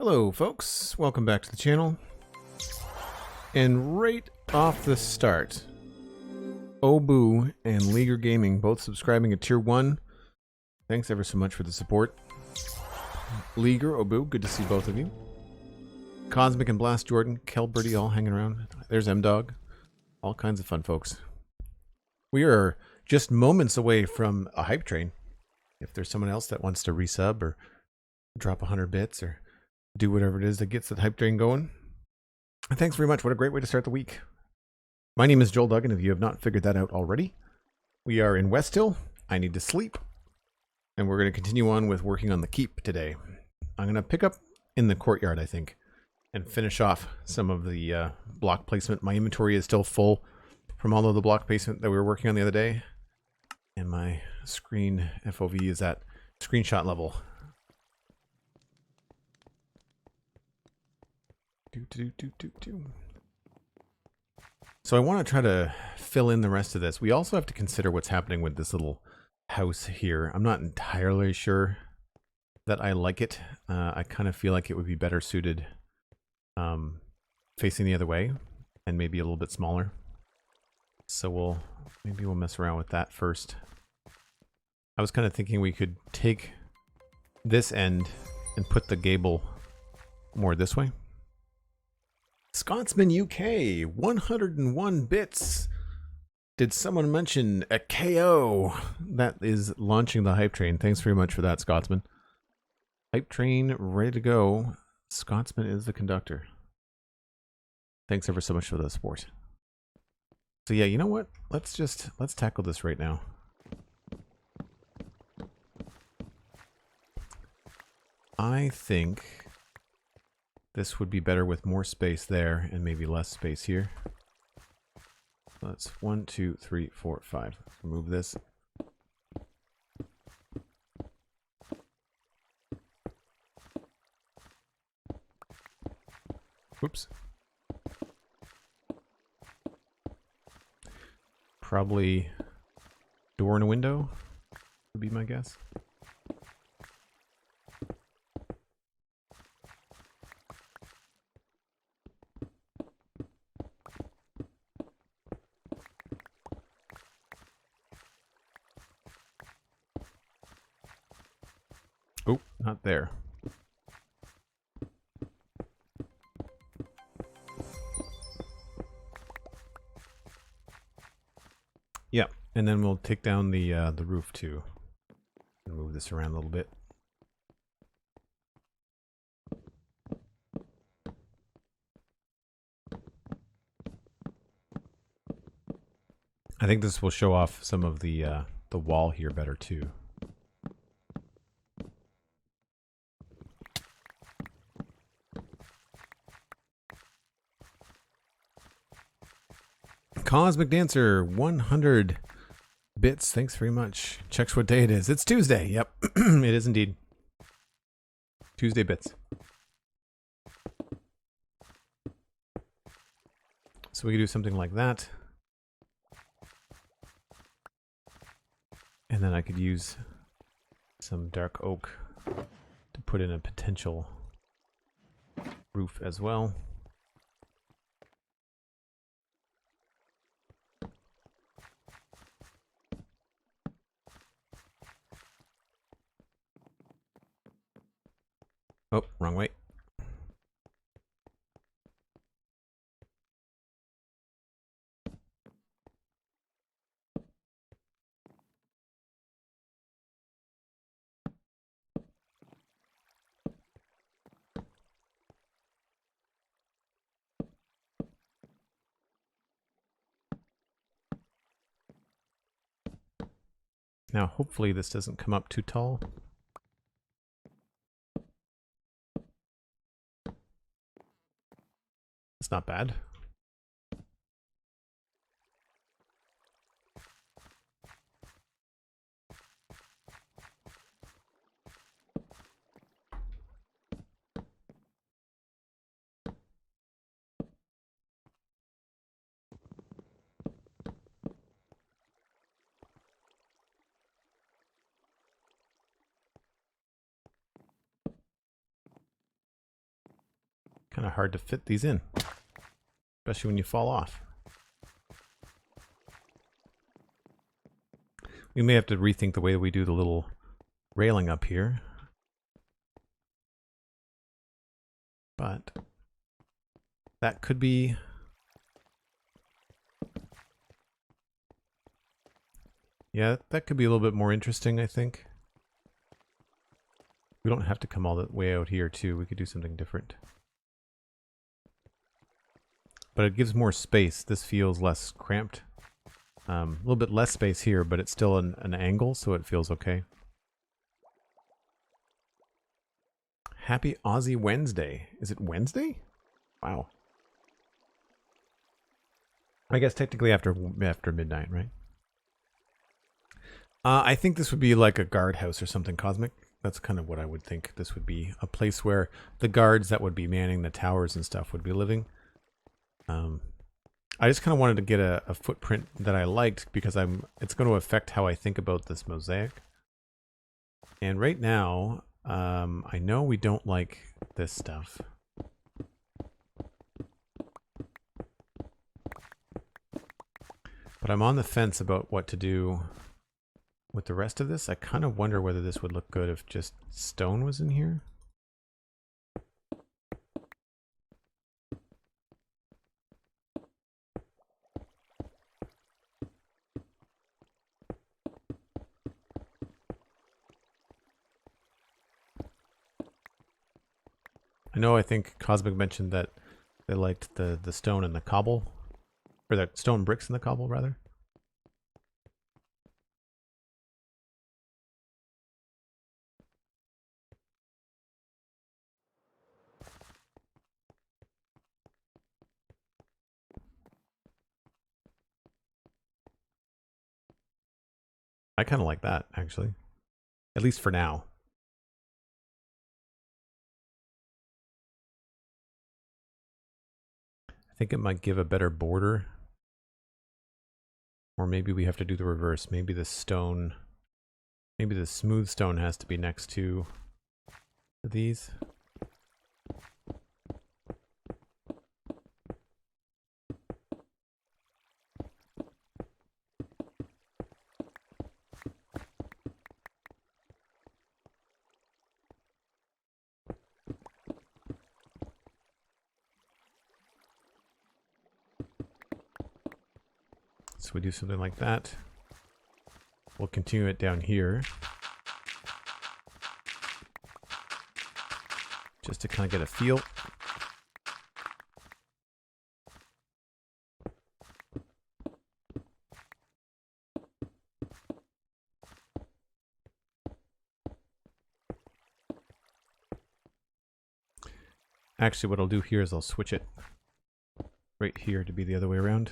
Hello folks, welcome back to the channel. And right off the start, Obu and Leaguer Gaming both subscribing at tier 1. Thanks ever so much for the support. Leaguer, Obu, good to see both of you. Cosmic and Blast Jordan, Kelberty all hanging around. There's M-Dog. All kinds of fun folks. We are just moments away from a hype train. If there's someone else that wants to resub or drop 100 bits or do whatever it is that gets the hype train going. And thanks very much. What a great way to start the week. My name is Joel Duggan, if you have not figured that out already. We are in Westhill. I need to sleep. And we're going to continue on with working on the keep today. I'm going to pick up in the courtyard, I think, and finish off some of the block placement. My inventory is still full from all of the block placement that we were working on the other day. And my screen FOV is at screenshot level. So I want to try to fill in the rest of this. We also have to consider what's happening with this little house here. I'm not entirely sure that I like it. I kind of feel like it would be better suited facing the other way and maybe a little bit smaller. So maybe we'll mess around with that first. I was kind of thinking we could take this end and put the gable more this way. Scotsman UK, 101 bits. Did someone mention a KO? That is launching the hype train. Thanks very much for that, Scotsman. Hype train ready to go. Scotsman is the conductor. Thanks ever so much for the support. So yeah, you know what? Let's tackle this right now. I think this would be better with more space there and maybe less space here. Let's 1, 2, 3, 4, 5. Remove this. Whoops. Probably door and a window would be my guess. Oh, not there. Yeah, and then we'll take down the roof too. And move this around a little bit. I think this will show off some of the wall here better too. Cosmic Dancer, 100 bits. Thanks very much. Checks what day it is. It's Tuesday. Yep, it is indeed. Tuesday bits. So we can do something like that. And then I could use some dark oak to put in a potential roof as well. Oh, wrong way. Now, hopefully this doesn't come up too tall. It's not bad. kind of hard to fit these in, especially when you fall off. We may have to rethink the way that we do the little railing up here. But that could be... yeah, that could be a little bit more interesting, I think. We don't have to come all the way out here, too. We could do something different. But it gives more space. This feels less cramped. A little bit less space here, but it's still an angle, so it feels okay. Happy Aussie Wednesday. Is it Wednesday? Wow. I guess technically after midnight, right? I think this would be like a guardhouse or something cosmic. That's kind of what I would think this would be. A place where the guards that would be manning the towers and stuff would be living. I just kind of wanted to get a footprint that I liked because it's going to affect how I think about this mosaic. And right now, I know we don't like this stuff. But I'm on the fence about what to do with the rest of this. I kind of wonder whether this would look good if just stone was in here. I think Cosmic mentioned that they liked the stone and the cobble, or the stone bricks and the cobble, rather. I kind of like that, actually. At least for now. I think it might give a better border. Or maybe we have to do the reverse. Maybe the stone... maybe the smooth stone has to be next to these. So we do something like that. We'll continue it down here. Just to kind of get a feel. Actually, what I'll do here is I'll switch it right here to be the other way around.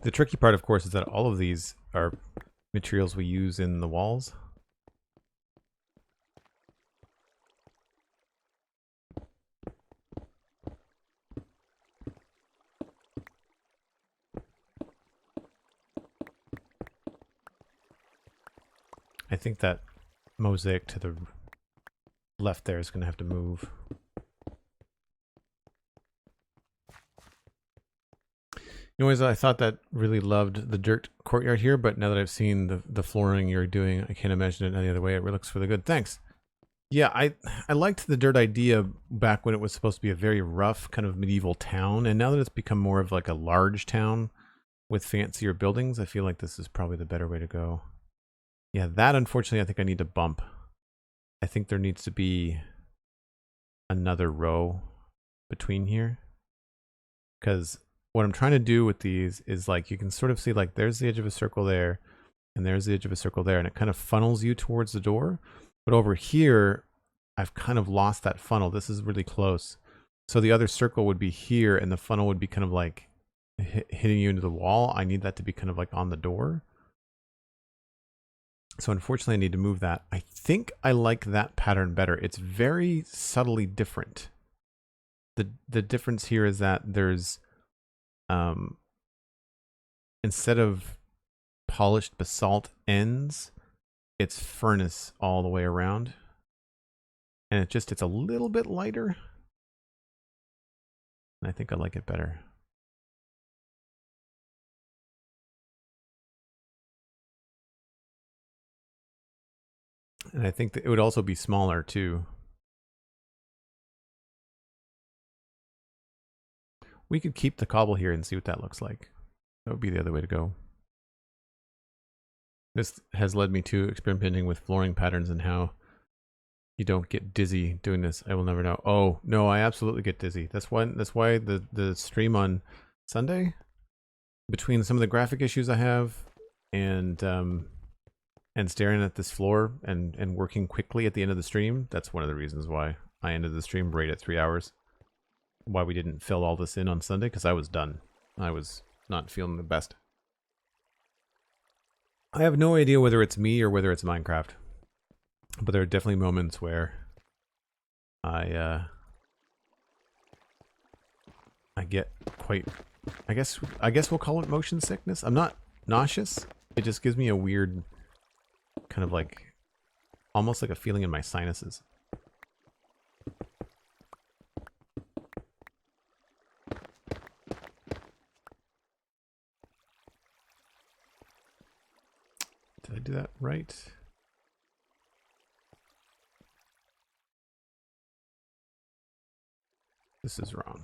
The tricky part, of course, is that all of these are materials we use in the walls. I think that mosaic to the left there is going to have to move. Anyways, I thought that really loved the dirt courtyard here, but now that I've seen the flooring you're doing, I can't imagine it any other way. It really looks really good. Thanks. Yeah, I liked the dirt idea back when it was supposed to be a very rough kind of medieval town, and now that it's become more of like a large town with fancier buildings, I feel like this is probably the better way to go. Yeah, that unfortunately I think I need to bump. I think there needs to be another row between here, because what I'm trying to do with these is like you can sort of see like there's the edge of a circle there and there's the edge of a circle there, and it kind of funnels you towards the door. But over here, I've kind of lost that funnel. This is really close. So the other circle would be here and the funnel would be kind of like hitting you into the wall. I need that to be kind of like on the door. So unfortunately, I need to move that. I think I like that pattern better. It's very subtly different. The difference here is that there's, instead of polished basalt ends, it's furnace all the way around. And it's a little bit lighter. And I think I like it better. And I think that it would also be smaller too. We could keep the cobble here and see what that looks like. That would be the other way to go. This has led me to experimenting with flooring patterns and how you don't get dizzy doing this. I will never know. Oh, no, I absolutely get dizzy. That's why the stream on Sunday, between some of the graphic issues I have and staring at this floor and working quickly at the end of the stream, that's one of the reasons why I ended the stream right at 3 hours. Why we didn't fill all this in on Sunday, because I was done. I was not feeling the best. I have no idea whether it's me or whether it's Minecraft, but there are definitely moments where I get quite, I guess we'll call it motion sickness. I'm not nauseous. It just gives me a weird kind of like, almost like a feeling in my sinuses. Did I do that right? This is wrong.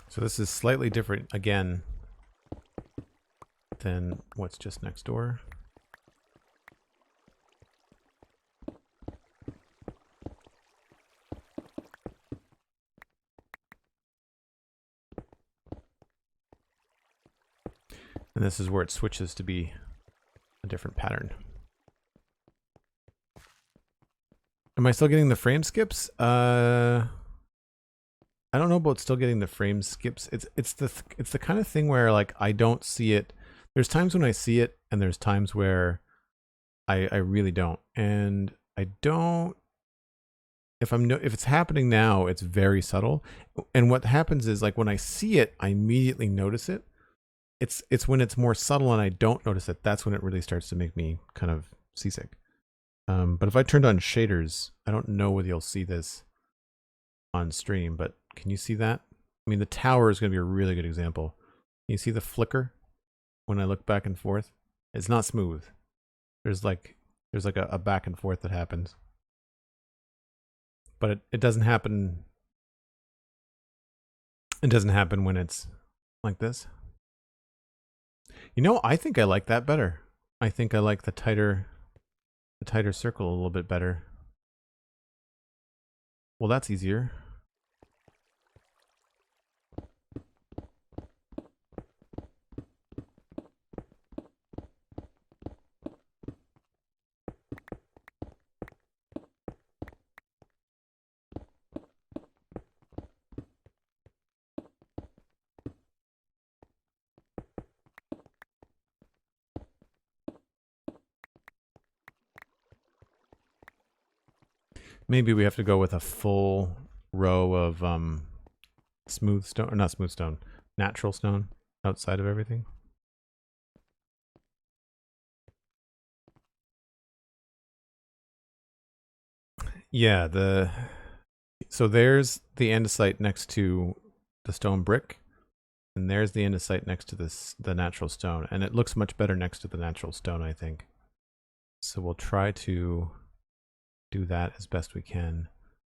So this is slightly different again than what's just next door. And this is where it switches to be a different pattern. Am I still getting the frame skips? I don't know about still getting the frame skips. It's the kind of thing where like I don't see it. There's times when I see it, and there's times where I really don't. And I don't. If it's happening now, it's very subtle. And what happens is like when I see it, I immediately notice it. It's when it's more subtle and I don't notice it, that's when it really starts to make me kind of seasick. But if I turned on shaders, I don't know whether you'll see this on stream, but can you see that? I mean, the tower is going to be a really good example. Can you see the flicker when I look back and forth? It's not smooth. There's like a back and forth that happens. But it doesn't happen. It doesn't happen when it's like this. You know, I think I like that better. I think I like the tighter circle a little bit better. Well, that's easier. Maybe we have to go with a full row of smooth stone, or not smooth stone, natural stone outside of everything. Yeah, so there's the andesite next to the stone brick, and there's the andesite next to the natural stone, and it looks much better next to the natural stone, I think. So we'll try to do that as best we can.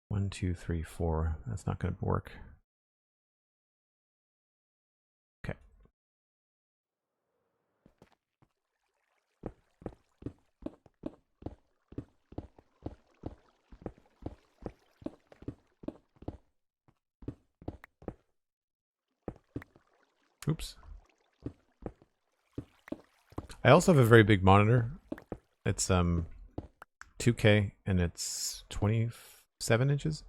1, 2, 3, 4. That's not going to work. Okay. Oops. I also have a very big monitor. It's 2K and it's 27 inches.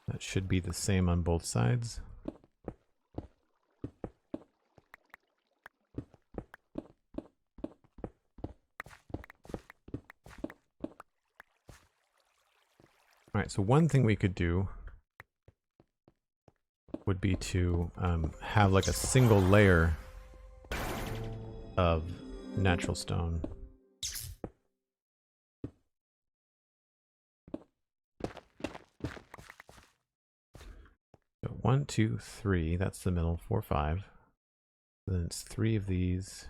That should be the same on both sides. All right, so one thing we could do would be to have like a single layer of natural stone. So 1, 2, 3, that's the middle, 4, 5. Then it's 3 of these.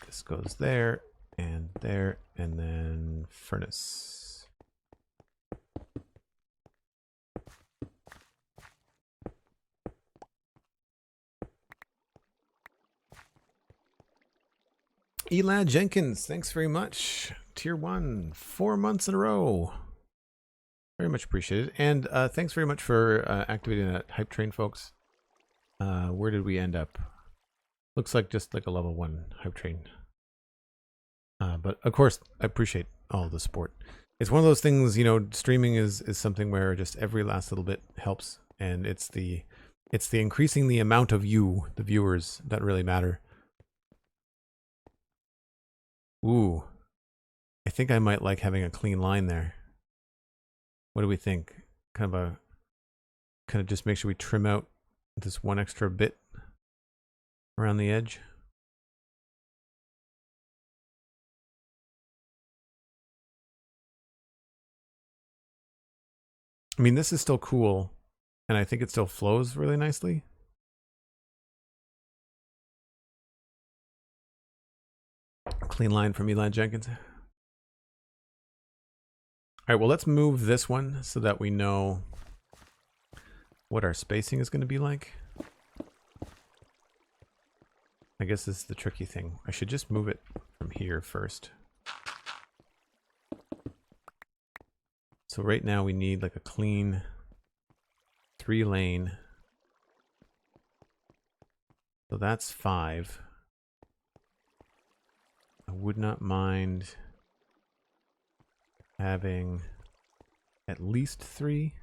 This goes there, and then furnace. EladJenkins, thanks very much. Tier 1, 4 months in a row. Very much appreciated. And thanks very much for activating that hype train, folks. Where did we end up? Looks like just like a level 1 hype train. But of course, I appreciate all the support. It's one of those things, you know, streaming is something where just every last little bit helps. And it's the increasing the amount of you, the viewers, that really matter. Ooh. I think I might like having a clean line there. What do we think? Kind of just make sure we trim out this one extra bit around the edge. I mean, this is still cool, and I think it still flows really nicely. Clean line from EladJenkins. All right, well, let's move this one so that we know what our spacing is going to be like. I guess this is the tricky thing. I should just move it from here first. So right now we need like a clean 3-lane. So that's 5. I would not mind having at least 3.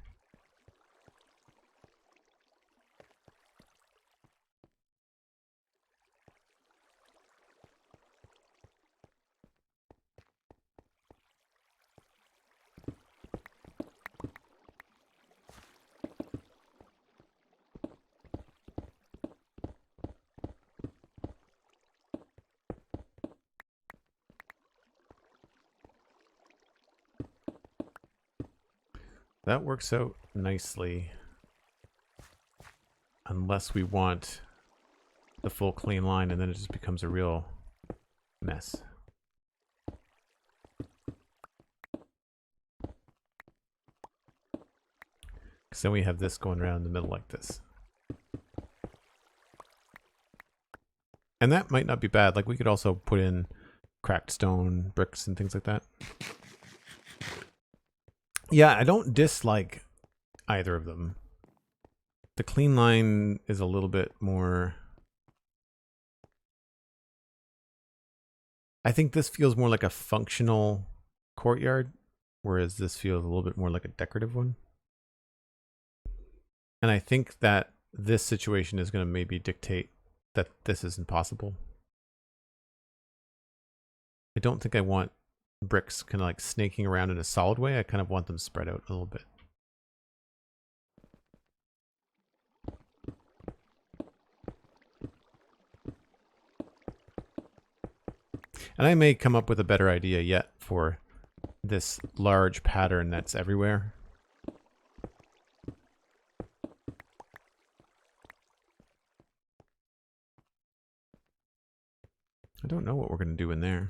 That works out nicely, unless we want the full clean line, and then it just becomes a real mess. Because then we have this going around the middle like this. And that might not be bad. Like, we could also put in cracked stone, bricks, and things like that. Yeah, I don't dislike either of them. The clean line is a little bit more... I think this feels more like a functional courtyard, whereas this feels a little bit more like a decorative one. And I think that this situation is going to maybe dictate that this isn't possible. I don't think I want bricks kind of like snaking around in a solid way. I kind of want them spread out a little bit. And I may come up with a better idea yet for this large pattern that's everywhere. I don't know what we're going to do in there.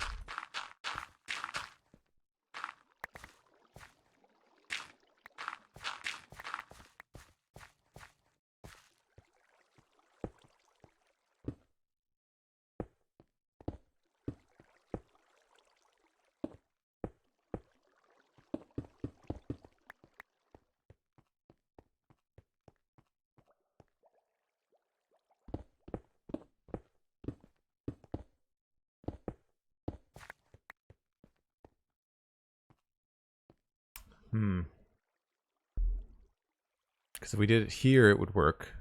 Because if we did it here, it would work.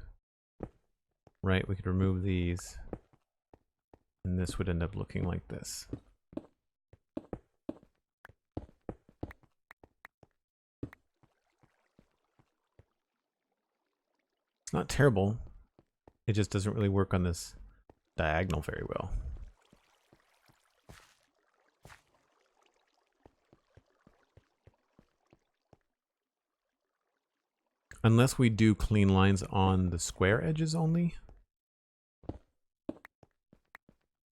Right? We could remove these. And this would end up looking like this. It's not terrible. It just doesn't really work on this diagonal very well. Unless we do clean lines on the square edges only.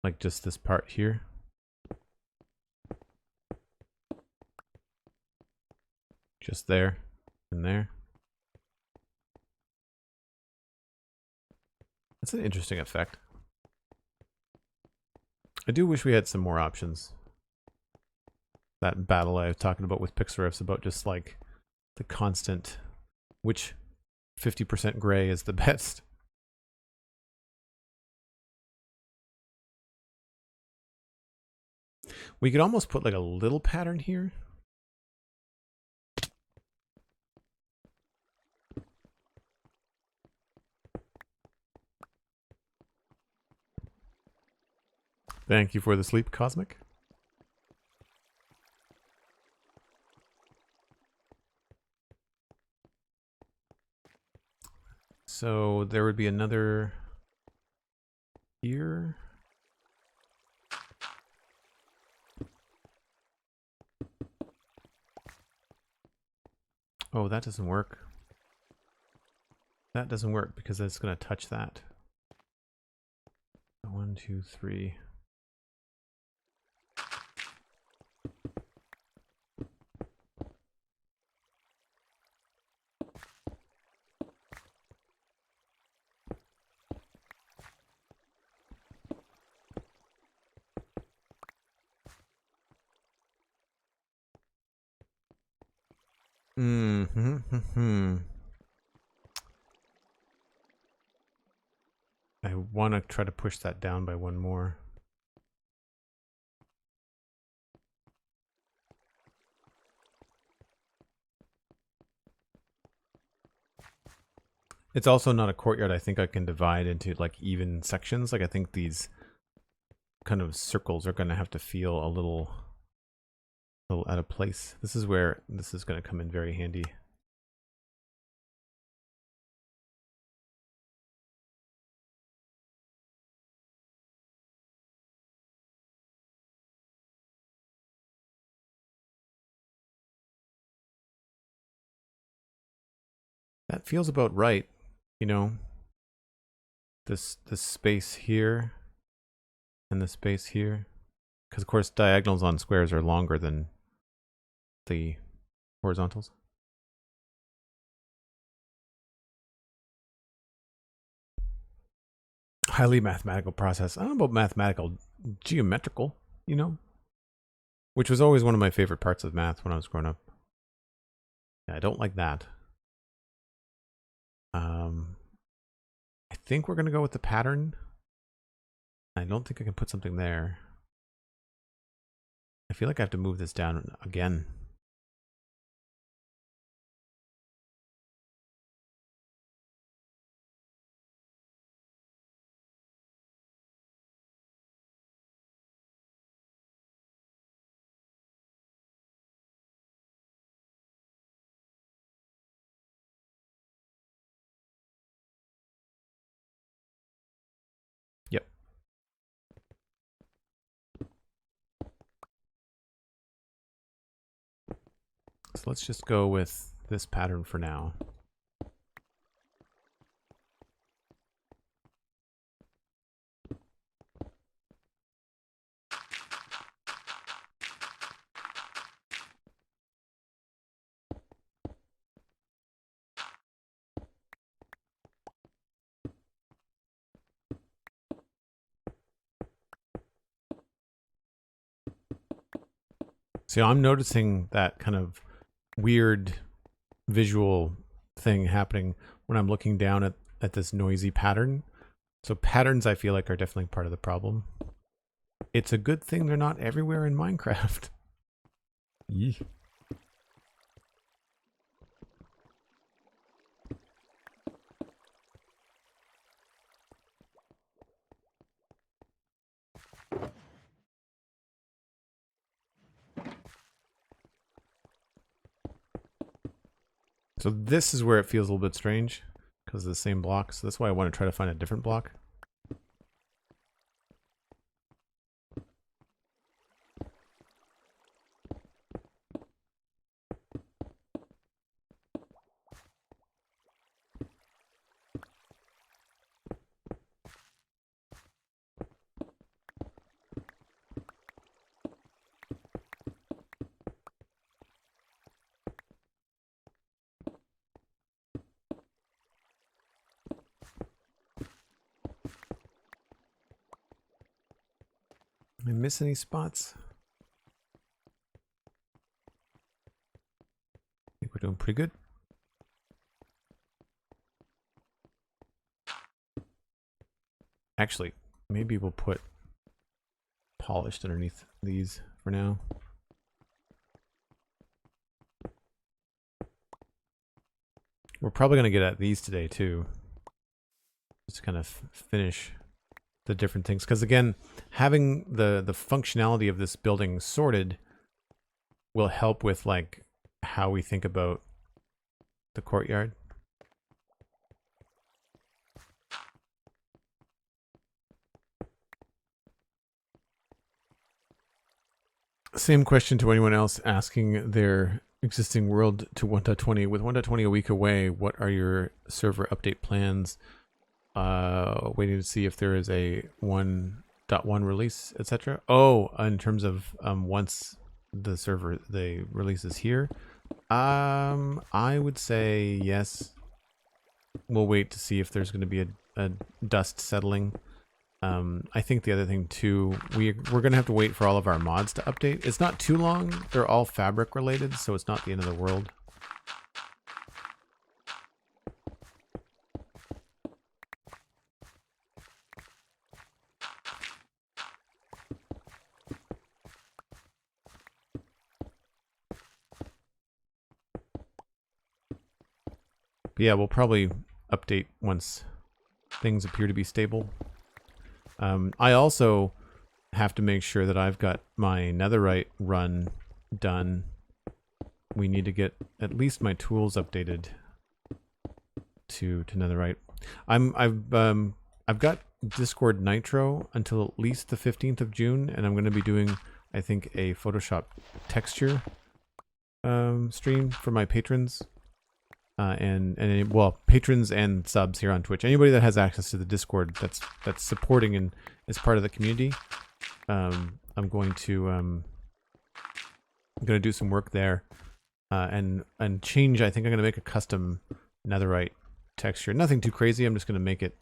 Like just this part here. Just there and there. That's an interesting effect. I do wish we had some more options. That battle I was talking about with Pixariffs about just like the constant, which 50% gray is the best. We could almost put like a little pattern here. Thank you for the sleep, Cosmic. So there would be another here. Oh, that doesn't work. That doesn't work because it's going to touch that. 1, 2, 3. I want to try to push that down by one more. It's also not a courtyard. I think I can divide into like even sections. Like I think these kind of circles are going to have to feel a little out of place. This is where this is going to come in very handy. That feels about right, you know. This space here and the space here, because of course diagonals on squares are longer than the horizontals. Highly mathematical process. I don't know about mathematical, geometrical, you know, which was always one of my favorite parts of math when I was growing up. Yeah, I don't like that. I think we're going to go with the pattern. I don't think I can put something there. I feel like I have to move this down again. Yep. So let's just go with this pattern for now. So I'm noticing that kind of weird visual thing happening when I'm looking down at this noisy pattern. So patterns I feel like are definitely part of the problem. It's a good thing they're not everywhere in Minecraft. Yee. So this is where it feels a little bit strange because of the same block. So that's why I want to try to find a different block. Did I miss any spots? I think we're doing pretty good. Actually, maybe we'll put polished underneath these for now. We're probably going to get at these today too. Just to kind of finish the different things. Because again, having the functionality of this building sorted will help with like how we think about the courtyard. Same question to anyone else asking their existing world to 1.20. With 1.20 a week away, what are your server update plans? Waiting to see if there is a 1.1 release, etc. Oh, in terms of once the release is here, I would say yes. We'll wait to see if there's going to be a dust settling. I think the other thing too, we're going to have to wait for all of our mods to update. It's not too long. They're all fabric related, so it's not the end of the world. But yeah, we'll probably update once things appear to be stable. I also have to make sure that I've got my netherite run done. We need to get at least my tools updated to netherite. I've got Discord Nitro until at least the 15th of June, and I'm going to be doing, I think, a Photoshop texture stream for my patrons. Well, patrons and subs here on Twitch. Anybody that has access to the Discord that's supporting and is part of the community, I'm going to do some work there, and change. I think I'm going to make a custom netherite texture. Nothing too crazy. I'm just going to make it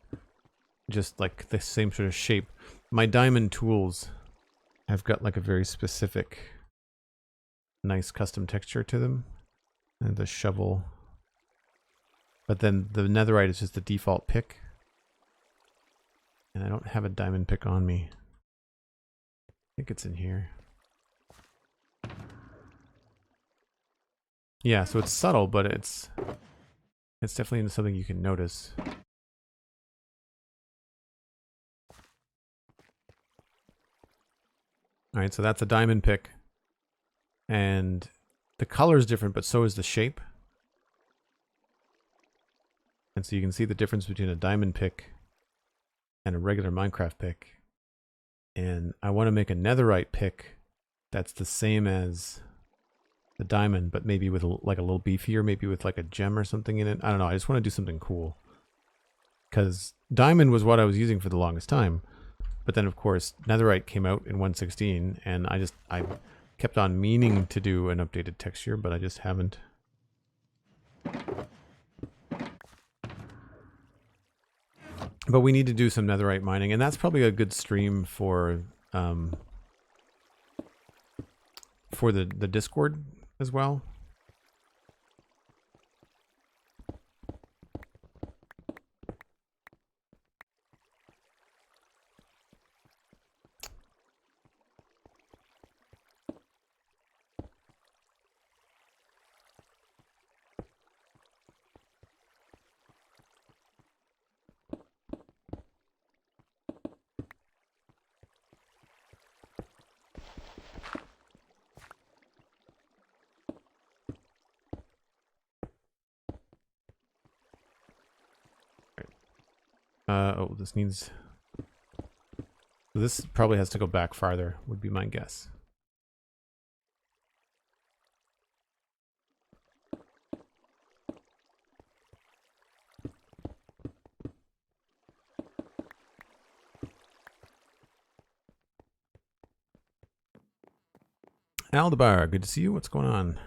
just like the same sort of shape. My diamond tools have got like a very specific, nice custom texture to them, and the shovel. But then the netherite is just the default pick. And I don't have a diamond pick on me. I think it's in here. Yeah, so it's subtle, but it's definitely something you can notice. Alright, so that's a diamond pick. And the color is different, but so is the shape. And so you can see the difference between a diamond pick and a regular Minecraft pick. And I want to make a netherite pick that's the same as the diamond, but maybe with like a little beefier, maybe with like a gem or something in it. I don't know. I just want to do something cool. Because diamond was what I was using for the longest time. But then, of course, netherite came out in 1.16, and I kept on meaning to do an updated texture, but I just haven't. But we need to do some netherite mining, and that's probably a good stream for the Discord as well. Oh, this needs... This probably has to go back farther, would be my guess. Aldebar, good to see you. What's going on?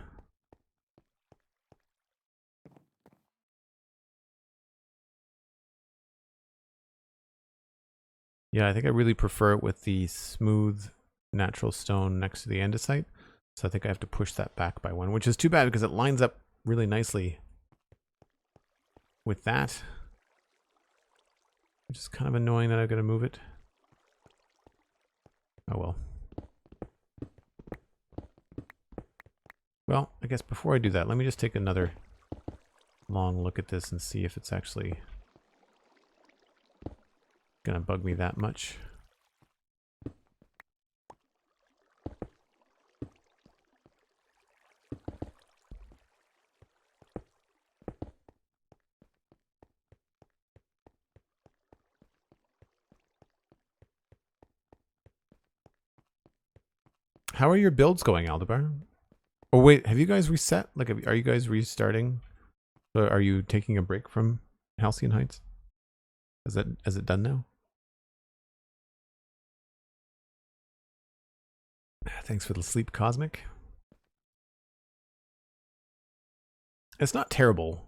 Yeah, I think I really prefer it with the smooth natural stone next to the andesite. So I think I have to push that back by one, which is too bad because it lines up really nicely with that. Which is kind of annoying that I've got to move it. Oh well. Well, I guess before I do that, let me just take another long look at this and see if it's actually gonna bug me that much. How are your builds going, Aldebar? Oh wait, have you guys reset? Like, are you guys restarting? Or are you taking a break from Halcyon Heights? Is it done now? Thanks for the sleep, Cosmic. It's not terrible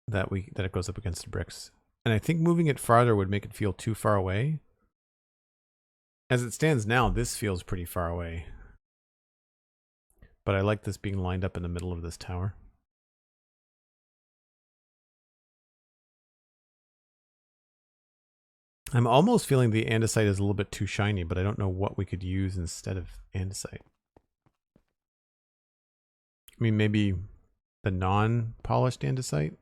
that it goes up against the bricks, and I think moving it farther would make it feel too far away. As it stands now, this feels pretty far away, but I like this being lined up in the middle of this tower. I'm almost feeling the andesite is a little bit too shiny, but I don't know what we could use instead of andesite. I mean, maybe the non-polished andesite.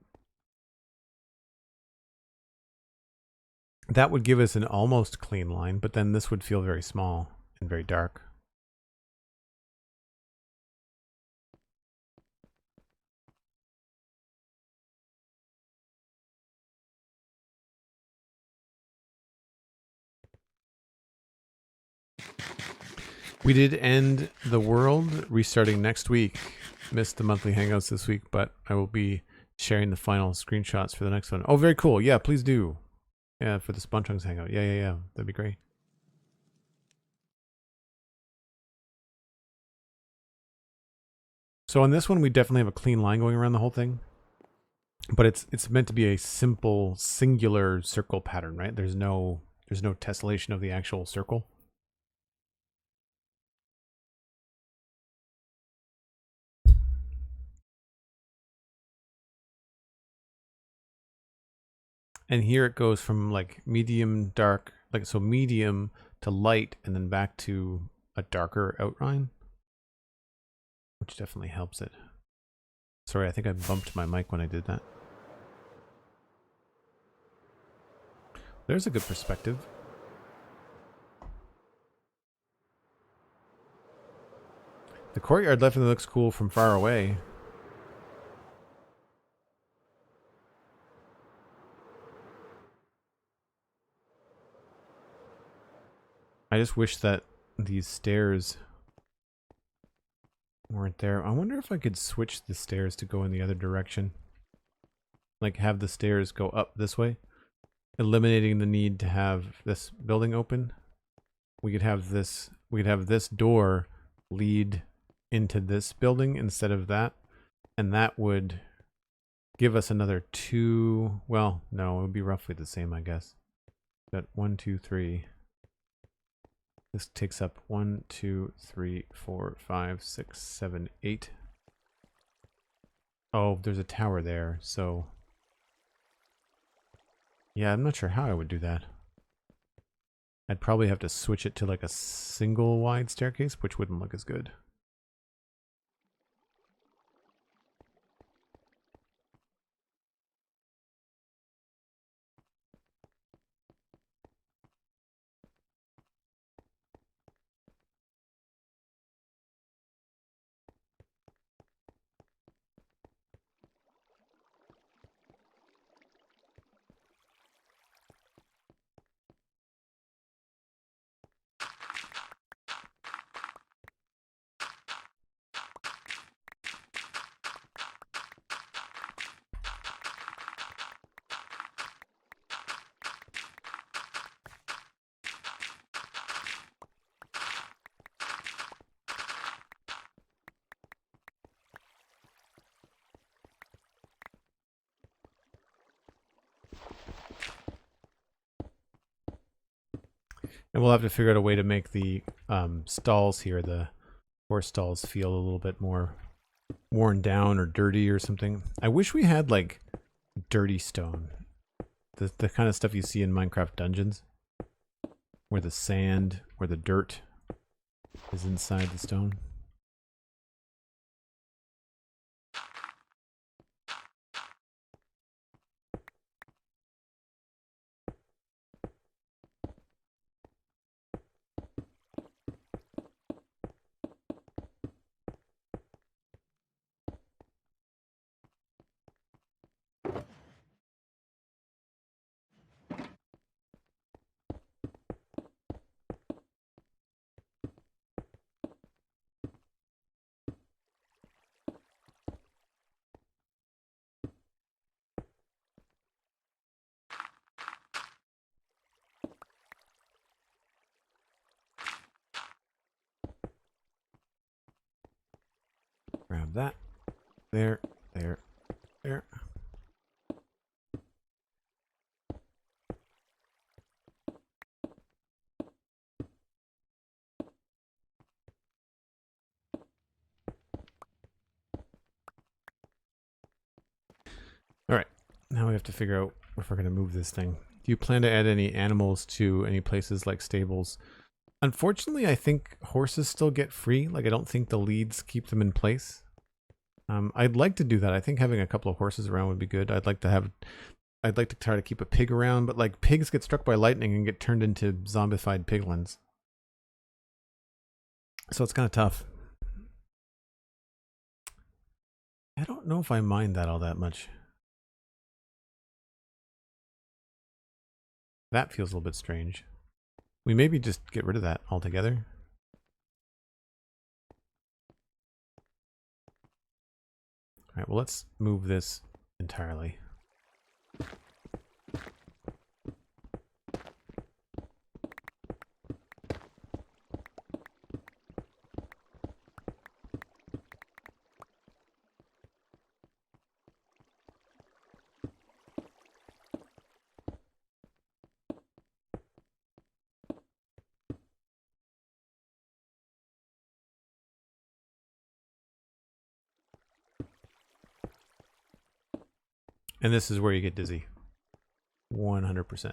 That would give us an almost clean line, but then this would feel very small and very dark. We did end the world, restarting next week. Missed the monthly hangouts this week, but I will be sharing the final screenshots for the next one. Oh, very cool. Yeah, please do. Yeah, for the Spuntrunks hangout. Yeah. That'd be great. So on this one, we definitely have a clean line going around the whole thing. But it's meant to be a simple, singular circle pattern, right? There's no tessellation of the actual circle. And here it goes from like medium dark, like so medium to light, and then back to a darker outline, which definitely helps it. Sorry, I think I bumped my mic when I did that. There's a good perspective. The courtyard definitely looks cool from far away. I just wish that these stairs weren't there. I wonder if I could switch the stairs to go in the other direction. Like have the stairs go up this way, eliminating the need to have this building open. We could have this door lead into this building instead of that, and that would give us another 2. Well, no, it would be roughly the same, I guess. But 1, 2, 3. This takes up 1, 2, 3, 4, 5, 6, 7, 8. Oh, there's a tower there, so yeah, I'm not sure how I would do that. I'd probably have to switch it to like a single wide staircase, which wouldn't look as good. And we'll have to figure out a way to make the stalls here, the horse stalls, feel a little bit more worn down or dirty or something. I wish we had like dirty stone. The kind of stuff you see in Minecraft dungeons. Where the sand or the dirt is inside the stone. Grab that. There, there, there. Alright, now we have to figure out if we're going to move this thing. Do you plan to add any animals to any places like stables? Unfortunately, I think horses still get free. Like, I don't think the leads keep them in place. I'd like to do that. I think having a couple of horses around would be good. I'd like to try to keep a pig around, but like pigs get struck by lightning and get turned into zombified piglins. So it's kind of tough. I don't know if I mind that all that much. That feels a little bit strange. We maybe just get rid of that altogether. Alright, well, let's move this entirely. And this is where you get dizzy. 100%.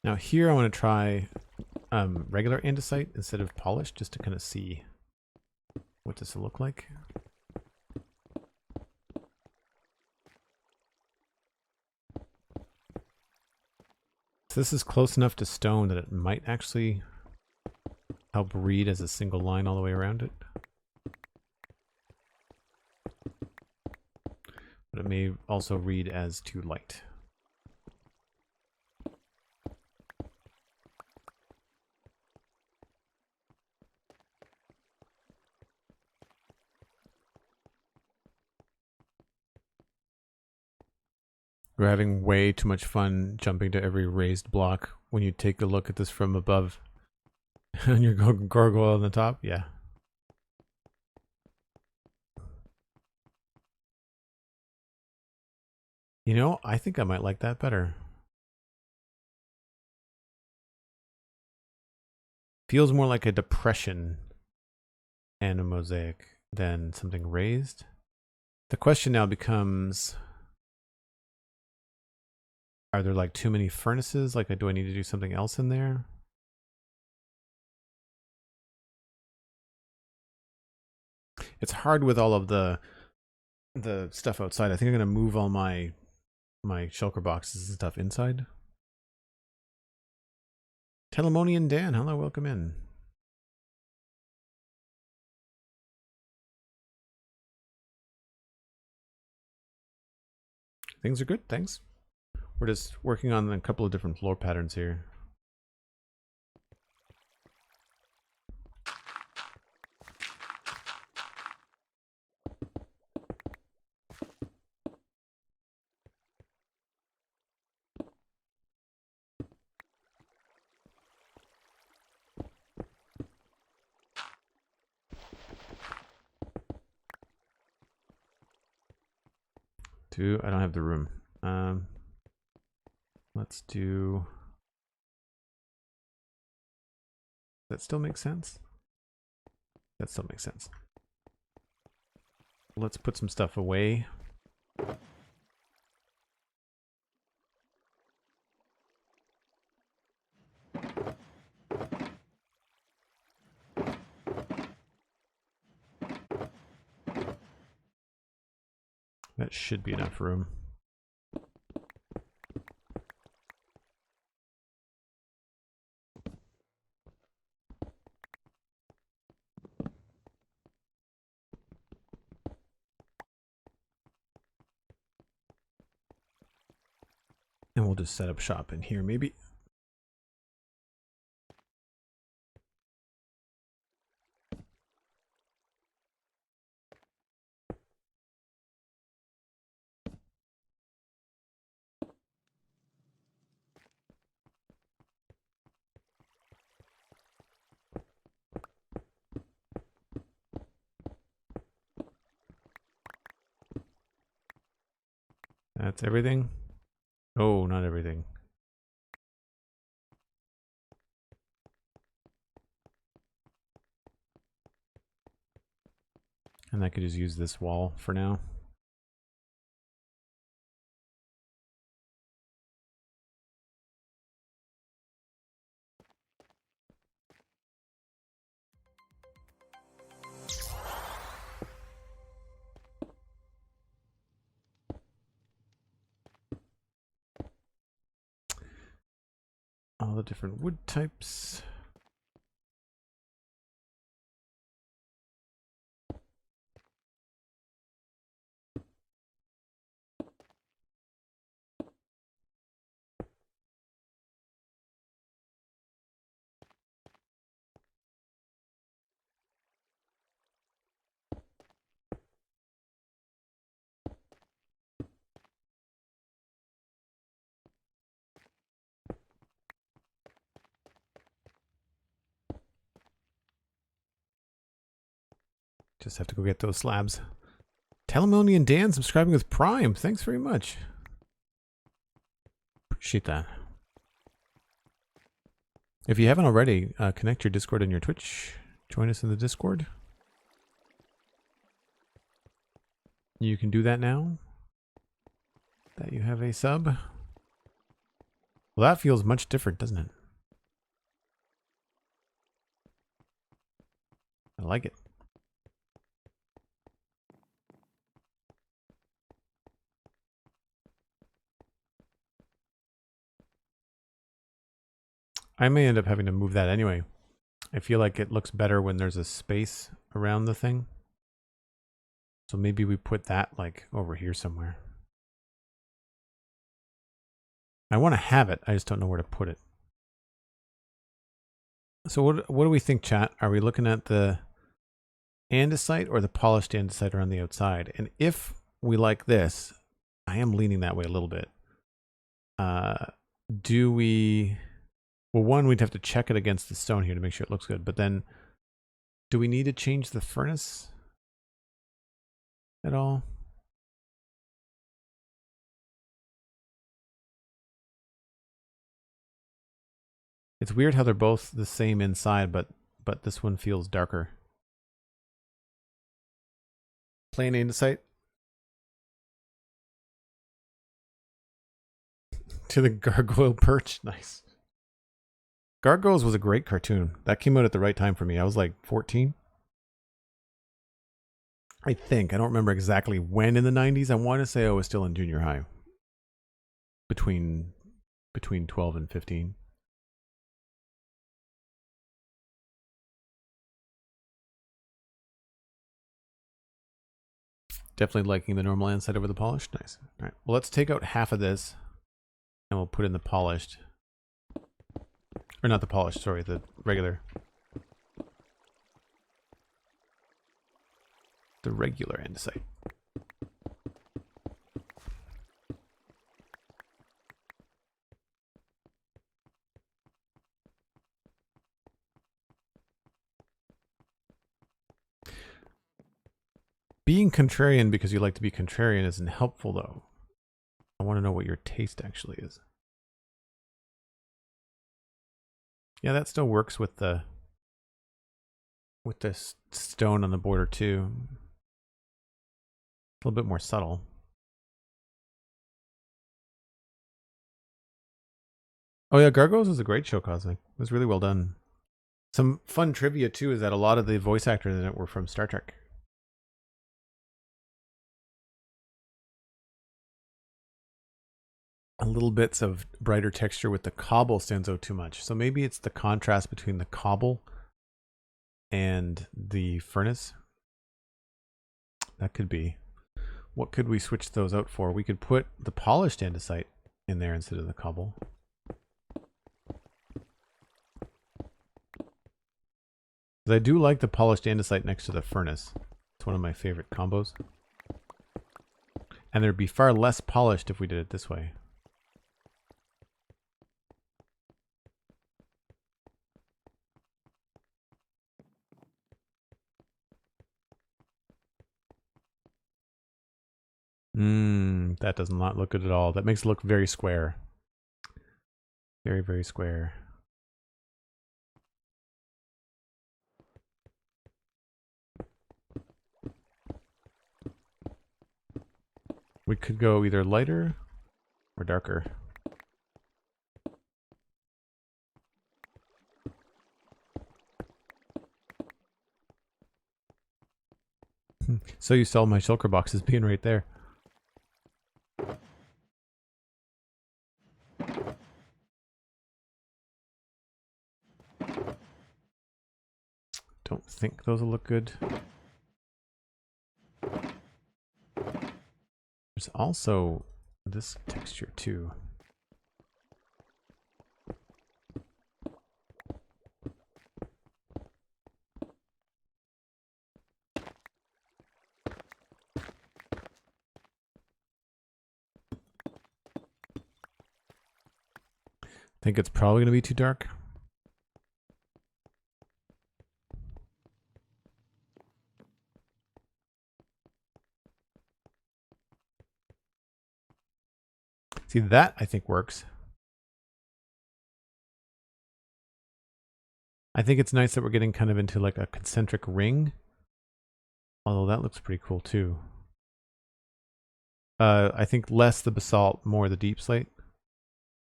Now here I want to try regular andesite instead of polished, just to kind of see what this will look like. So this is close enough to stone that it might actually help read as a single line all the way around it. But it may also read as too light. We're having way too much fun jumping to every raised block when you take a look at this from above. And your gargoyle on the top, yeah. You know, I think I might like that better. Feels more like a depression and a mosaic than something raised. The question now becomes, are there like too many furnaces? Like, do I need to do something else in there? It's hard with all of the stuff outside. I think I'm gonna move all my shulker boxes and stuff inside. Telemonian Dan, hello, welcome in. Things are good, thanks. We're just working on a couple of different floor patterns here. I don't have the room. Let's do... That still makes sense? That still makes sense. Let's put some stuff away. That should be enough room. And we'll just set up shop in here, maybe. That's everything? Oh, not everything. And I could just use this wall for now. All the different wood types. Just have to go get those slabs. Telemonian Dan subscribing with Prime. Thanks very much. Appreciate that. If you haven't already, connect your Discord and your Twitch. Join us in the Discord. You can do that now that you have a sub. Well, that feels much different, doesn't it? I like it. I may end up having to move that anyway. I feel like it looks better when there's a space around the thing. So maybe we put that like over here somewhere. I want to have it. I just don't know where to put it. So what do we think, chat? Are we looking at the andesite or the polished andesite around the outside? And if we like this, I am leaning that way a little bit. Do we... Well, one, we'd have to check it against the stone here to make sure it looks good. But then, do we need to change the furnace at all? It's weird how they're both the same inside, but this one feels darker. Plain andesite. To the gargoyle perch. Nice. Gargoyles was a great cartoon. That came out at the right time for me. I was like 14. I think. I don't remember exactly when in the 90s. I want to say I was still in junior high. Between 12 and 15. Definitely liking the normal andesite over the polished. Nice. All right. Well, let's take out half of this and we'll put in the polished. Or not the polished, sorry, the regular. The regular andesite. Being contrarian because you like to be contrarian isn't helpful, though. I want to know what your taste actually is. Yeah, that still works with the stone on the border too. A little bit more subtle. Oh yeah, Gargoyles was a great show, Cosmic. It was really well done. Some fun trivia too is that a lot of the voice actors in it were from Star Trek. A little bits of brighter texture with the cobble stands out too much. So maybe it's the contrast between the cobble and the furnace. That could be. What could we switch those out for? We could put the polished andesite in there instead of the cobble. I do like the polished andesite next to the furnace. It's one of my favorite combos. And there'd be far less polished if we did it this way. That does not look good at all. That makes it look very square. Very, very square. We could go either lighter or darker. So you saw my shulker boxes being right there. Don't think those will look good. There's also this texture too. Think it's probably going to be too dark. See, that I think works. I think it's nice that we're getting kind of into like a concentric ring. Although that looks pretty cool too. I think less the basalt, more the deep slate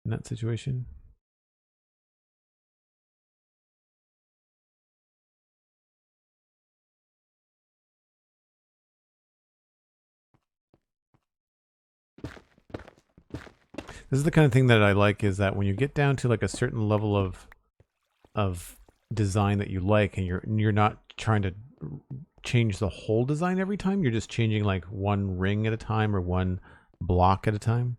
in that situation. This is the kind of thing that I like, is that when you get down to like a certain level of design that you like, and you're not trying to change the whole design every time, you're just changing like one ring at a time or one block at a time.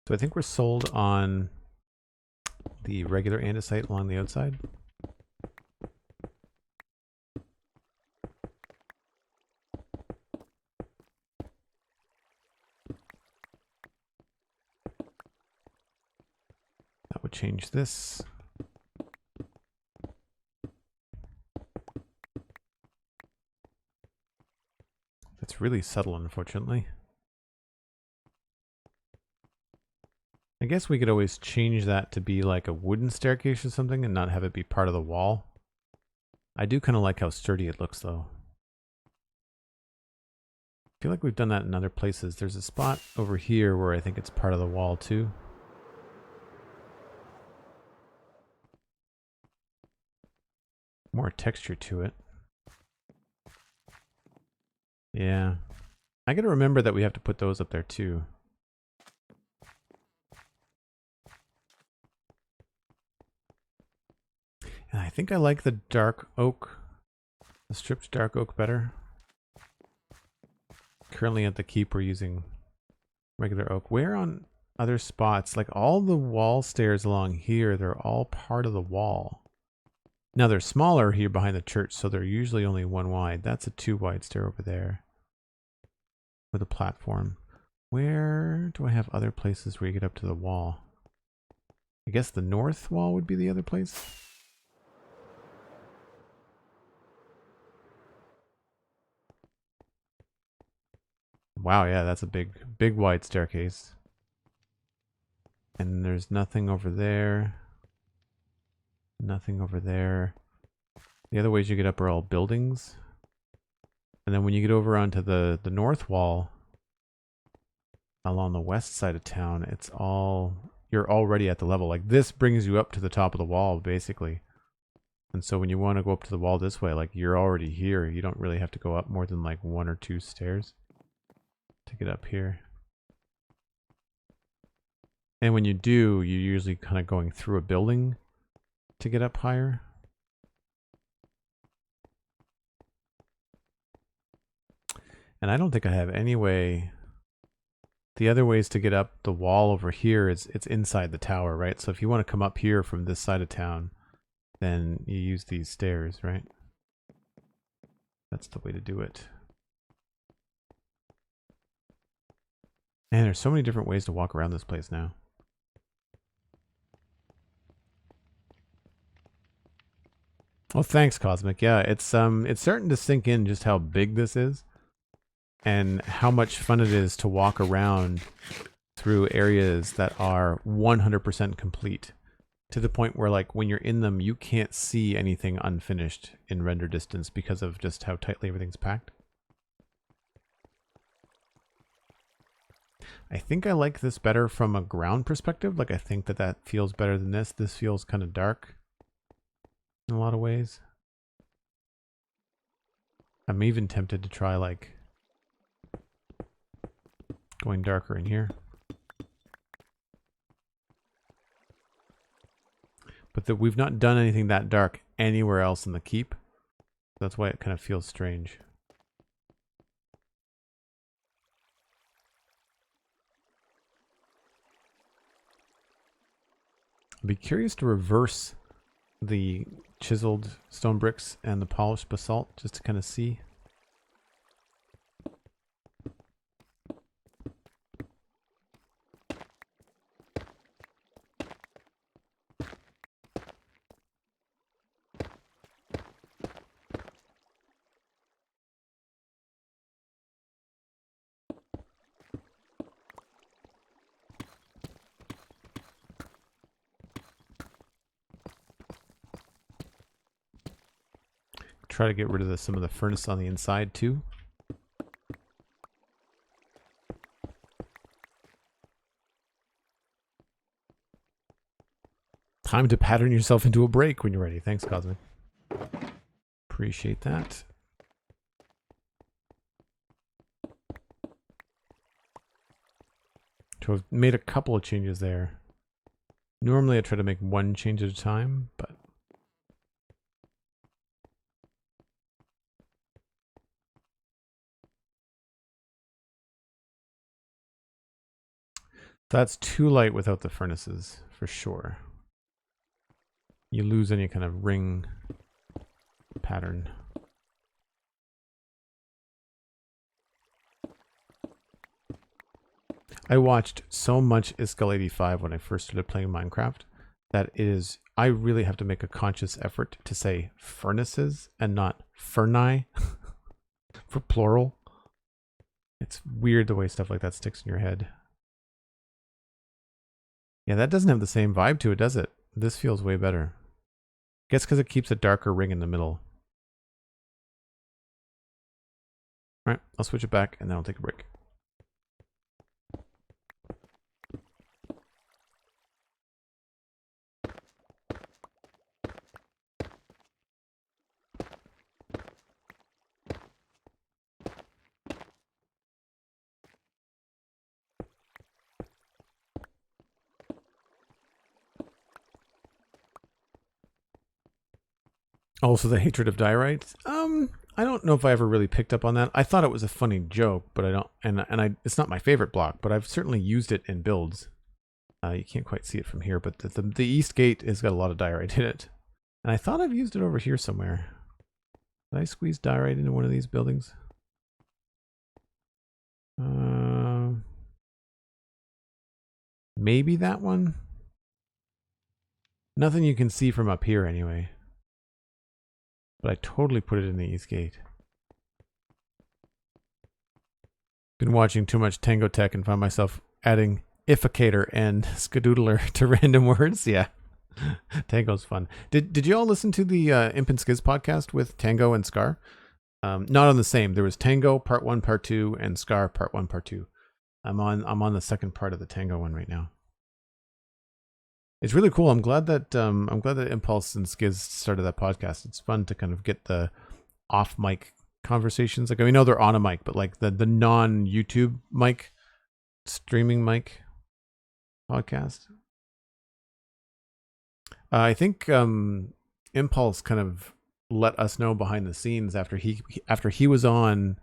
So I think we're sold on the regular andesite along the outside. That would change this. That's really subtle, unfortunately. I guess we could always change that to be like a wooden staircase or something and not have it be part of the wall. I do kind of like how sturdy it looks, though. I feel like we've done that in other places. There's a spot over here where I think it's part of the wall, too. More texture to it. Yeah. I gotta remember that we have to put those up there, too. And I think I like the dark oak, the stripped dark oak better. Currently at the keep we're using regular oak. Where on other spots, like all the wall stairs along here, they're all part of the wall. Now they're smaller here behind the church, so they're usually only one wide. That's a 2 wide stair over there with a platform. Where do I have other places where you get up to the wall? I guess the north wall would be the other place. Wow, yeah, that's a big, big wide staircase. And there's nothing over there. Nothing over there. The other ways you get up are all buildings. And then when you get over onto the north wall, along the west side of town, it's all, you're already at the level. Like this brings you up to the top of the wall, basically. And so when you want to go up to the wall this way, like you're already here. You don't really have to go up more than like 1 or 2 stairs to get up here. And when you do, you're usually kind of going through a building to get up higher. And I don't think I have any way. The other ways to get up the wall over here is it's inside the tower, right? So if you want to come up here from this side of town, then you use these stairs, right? That's the way to do it. And there's so many different ways to walk around this place now. Oh, thanks, Cosmic. Yeah, it's starting to sink in just how big this is and how much fun it is to walk around through areas that are 100% complete, to the point where like when you're in them, you can't see anything unfinished in render distance because of just how tightly everything's packed. I think I like this better from a ground perspective. Like I think that feels better than this. This feels kind of dark in a lot of ways. I'm even tempted to try like going darker in here. But we've not done anything that dark anywhere else in the keep. That's why it kind of feels strange. I'd be curious to reverse the chiseled stone bricks and the polished basalt just to kind of see. Try to get rid of some of the furnace on the inside too. Time to pattern yourself into a break when you're ready. Thanks, Cosmic. Appreciate that. So I've made a couple of changes there. Normally I try to make one change at a time, but that's too light without the furnaces, for sure. You lose any kind of ring pattern. I watched so much Skull85 when I first started playing Minecraft that I really have to make a conscious effort to say furnaces and not furni for plural. It's weird the way stuff like that sticks in your head. Yeah, that doesn't have the same vibe to it, does it? This feels way better. I guess because it keeps a darker ring in the middle. Alright, I'll switch it back and then I'll take a break. Also, the hatred of diorite. I don't know if I ever really picked up on that. I thought it was a funny joke, but I don't. And it's not my favorite block, but I've certainly used it in builds. You can't quite see it from here, but the east gate has got a lot of diorite in it, and I thought I've used it over here somewhere. Did I squeeze diorite into one of these buildings? Maybe that one. Nothing you can see from up here anyway. But I totally put it in the East Gate. Been watching too much Tango Tech and found myself adding Ificator and Skadoodler to random words. Yeah. Tango's fun. Did you all listen to the Imp and Skiz podcast with Tango and Scar? Not on the same. There was Tango Part 1, Part 2, and Scar Part 1, Part 2. I'm on the second part of the Tango one right now. It's really cool. I'm glad that Impulse and Skiz started that podcast. It's fun to kind of get the off mic conversations. Like, we know they're on a mic, but like the non YouTube mic, streaming mic podcast. I think Impulse kind of let us know behind the scenes after he was on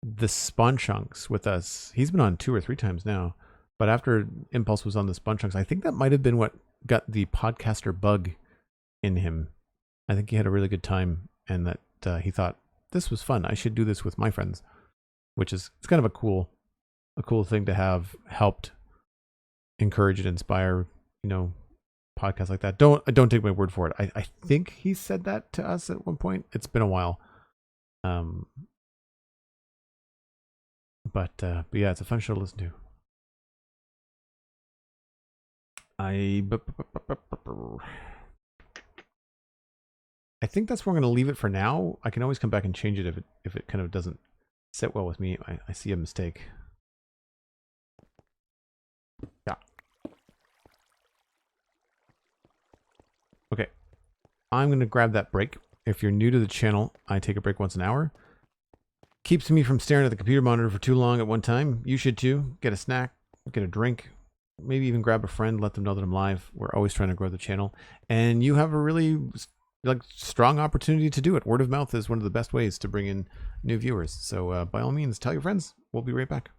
the Spawn Chunks with us. He's been on 2 or 3 times now, but after Impulse was on the Spawn Chunks, I think that might have been what got the podcaster bug in him. I think he had a really good time, and that he thought this was fun. I should do this with my friends, which is it's kind of a cool thing to have helped encourage and inspire, podcasts like that. Don't take my word for it. I think he said that to us at one point. It's been a while. But yeah, it's a fun show to listen to. I think that's where I'm going to leave it for now. I can always come back and change it if it kind of doesn't sit well with me. I see a mistake. Yeah. Okay. I'm going to grab that break. If you're new to the channel, I take a break once an hour. Keeps me from staring at the computer monitor for too long at one time. You should too. Get a snack, get a drink, maybe even grab a friend, let them know that I'm live. We're always trying to grow the channel. And you have a really strong opportunity to do it. Word of mouth is one of the best ways to bring in new viewers. So by all means, tell your friends. We'll be right back.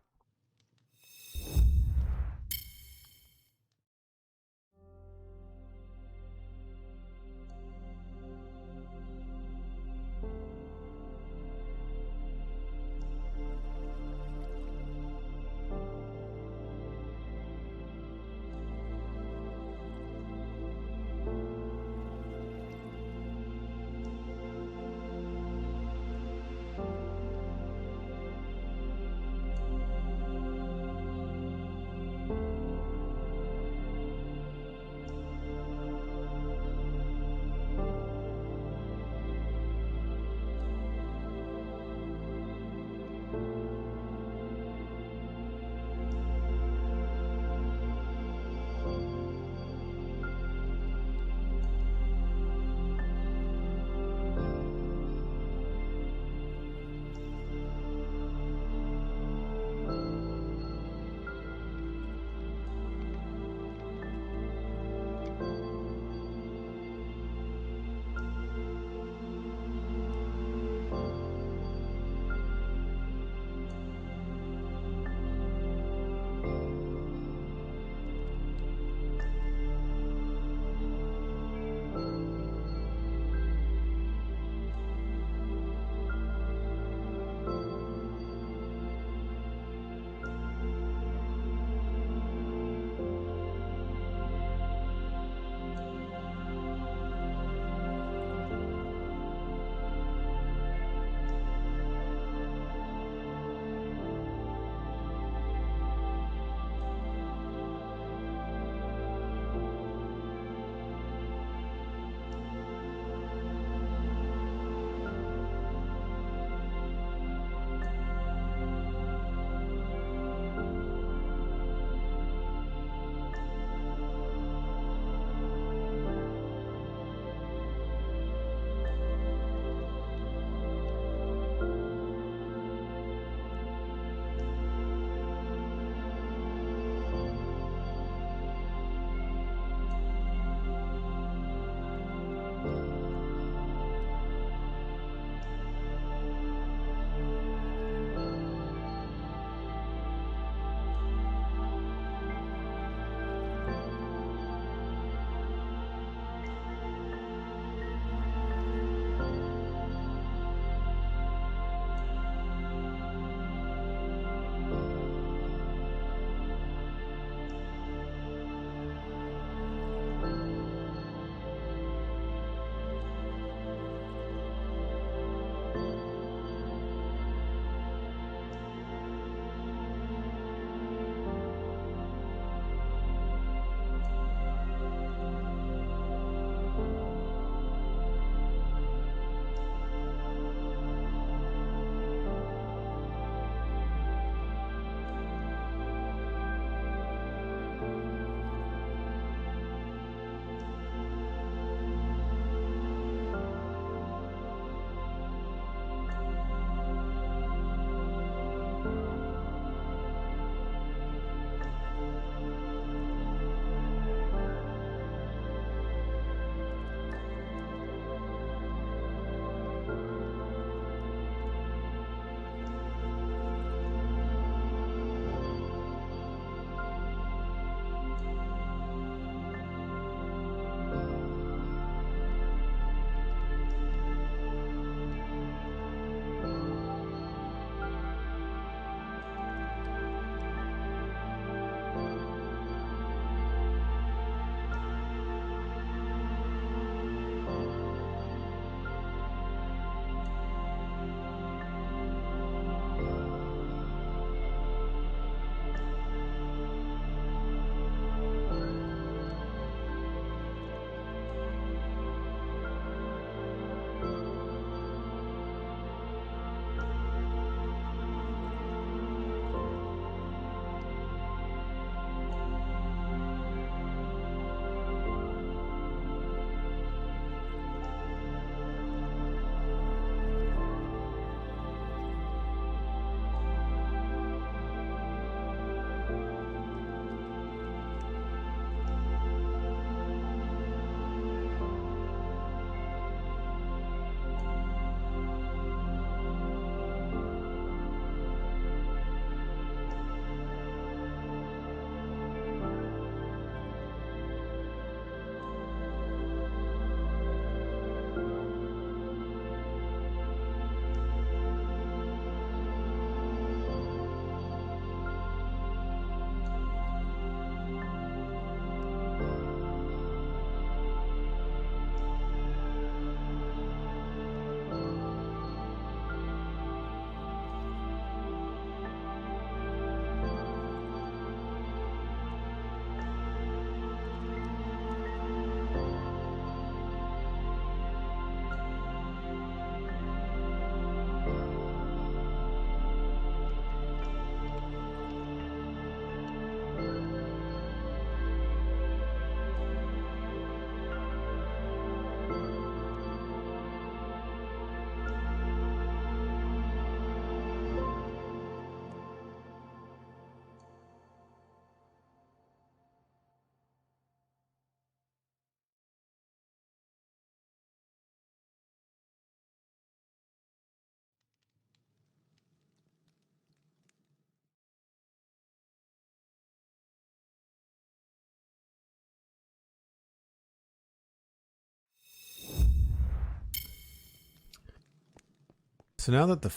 So now that the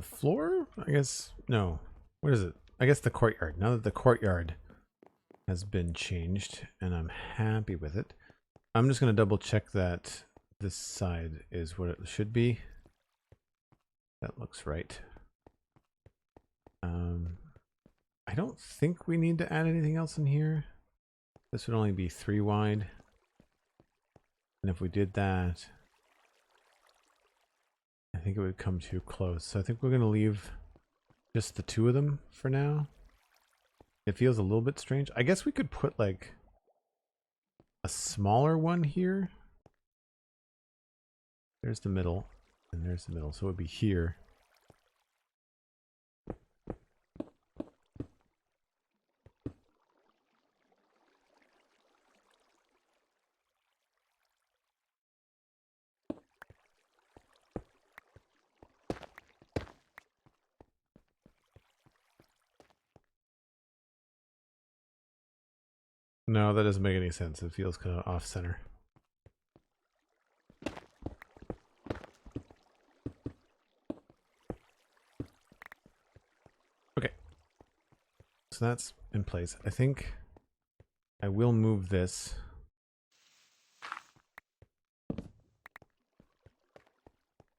floor, I guess, no, what is it? I guess the courtyard. Now that the courtyard has been changed and I'm happy with it, I'm just going to double check that this side is what it should be. That looks right. I don't think we need to add anything else in here. This would only be 3 wide. And if we did that, I think it would come too close. So I think we're going to leave just the 2 of them for now. It feels a little bit strange. I guess we could put like a smaller one here. There's the middle, and there's the middle. So it would be here. No, that doesn't make any sense. It feels kind of off-center. Okay. So that's in place. I think I will move this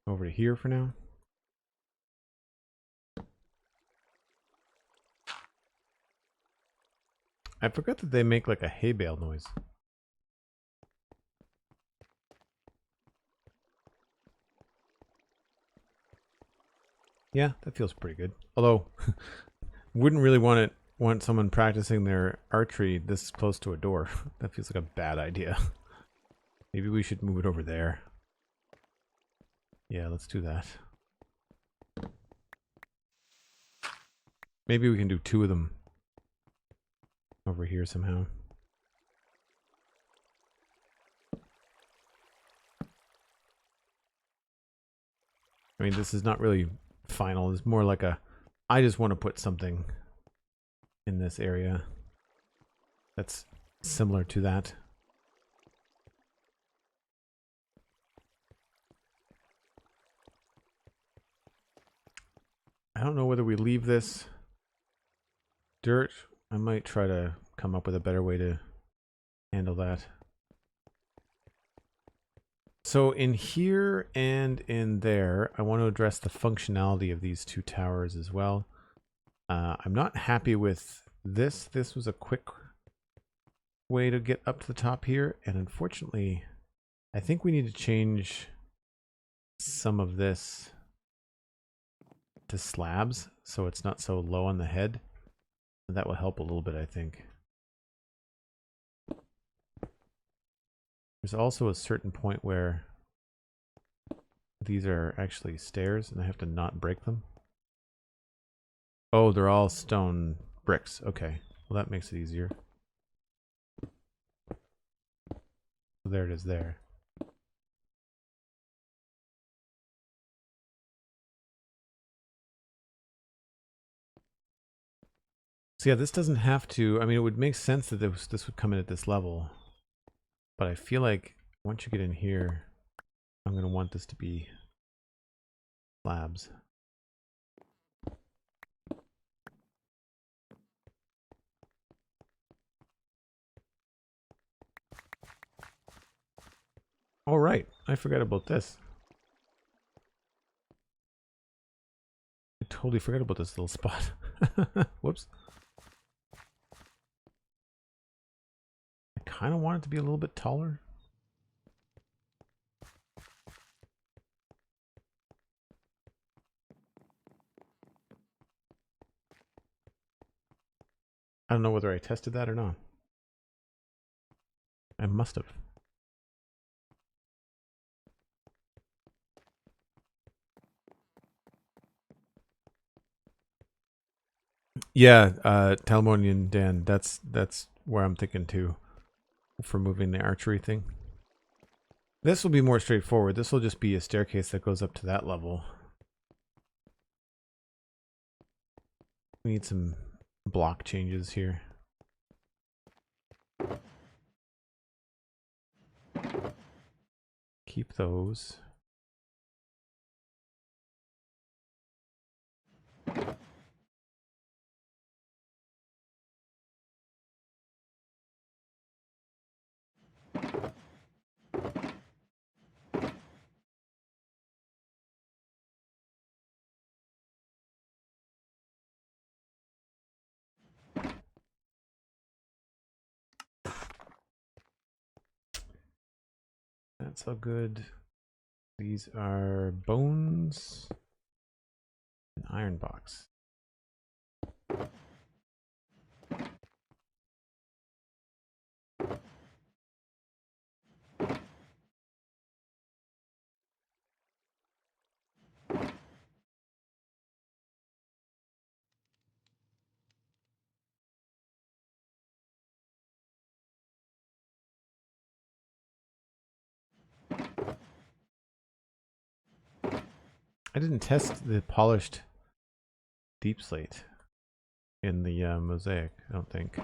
over to here for now. I forgot that they make like a hay bale noise. Yeah, that feels pretty good. Although, wouldn't really want someone practicing their archery this close to a door. That feels like a bad idea. Maybe we should move it over there. Yeah, let's do that. Maybe we can do 2 of them over here somehow. I mean, this is not really final. It's more like a, I just want to put something in this area that's similar to that. I don't know whether we leave this dirt. I might try to come up with a better way to handle that. So in here and in there, I want to address the functionality of these 2 towers as well. I'm not happy with this. This was a quick way to get up to the top here. And unfortunately, I think we need to change some of this to slabs so it's not so low on the head. That will help a little bit, I think. There's also a certain point where these are actually stairs and I have to not break them. Oh, they're all stone bricks. Okay. Well, that makes it easier. So there it is there. So yeah, this doesn't have to, I mean, it would make sense that this would come in at this level. But I feel like once you get in here, I'm going to want this to be slabs. Oh, right. I forgot about this. I totally forgot about this little spot. Whoops. I kind of want it to be a little bit taller. I don't know whether I tested that or not. I must have. Yeah, Talmonian Dan, that's where I'm thinking too for moving the archery thing. This will be more straightforward. This will just be a staircase that goes up to that level. We need some block changes here. Keep those. That's all good. These are bones. An iron box. I didn't test the polished deep slate in the mosaic, I don't think.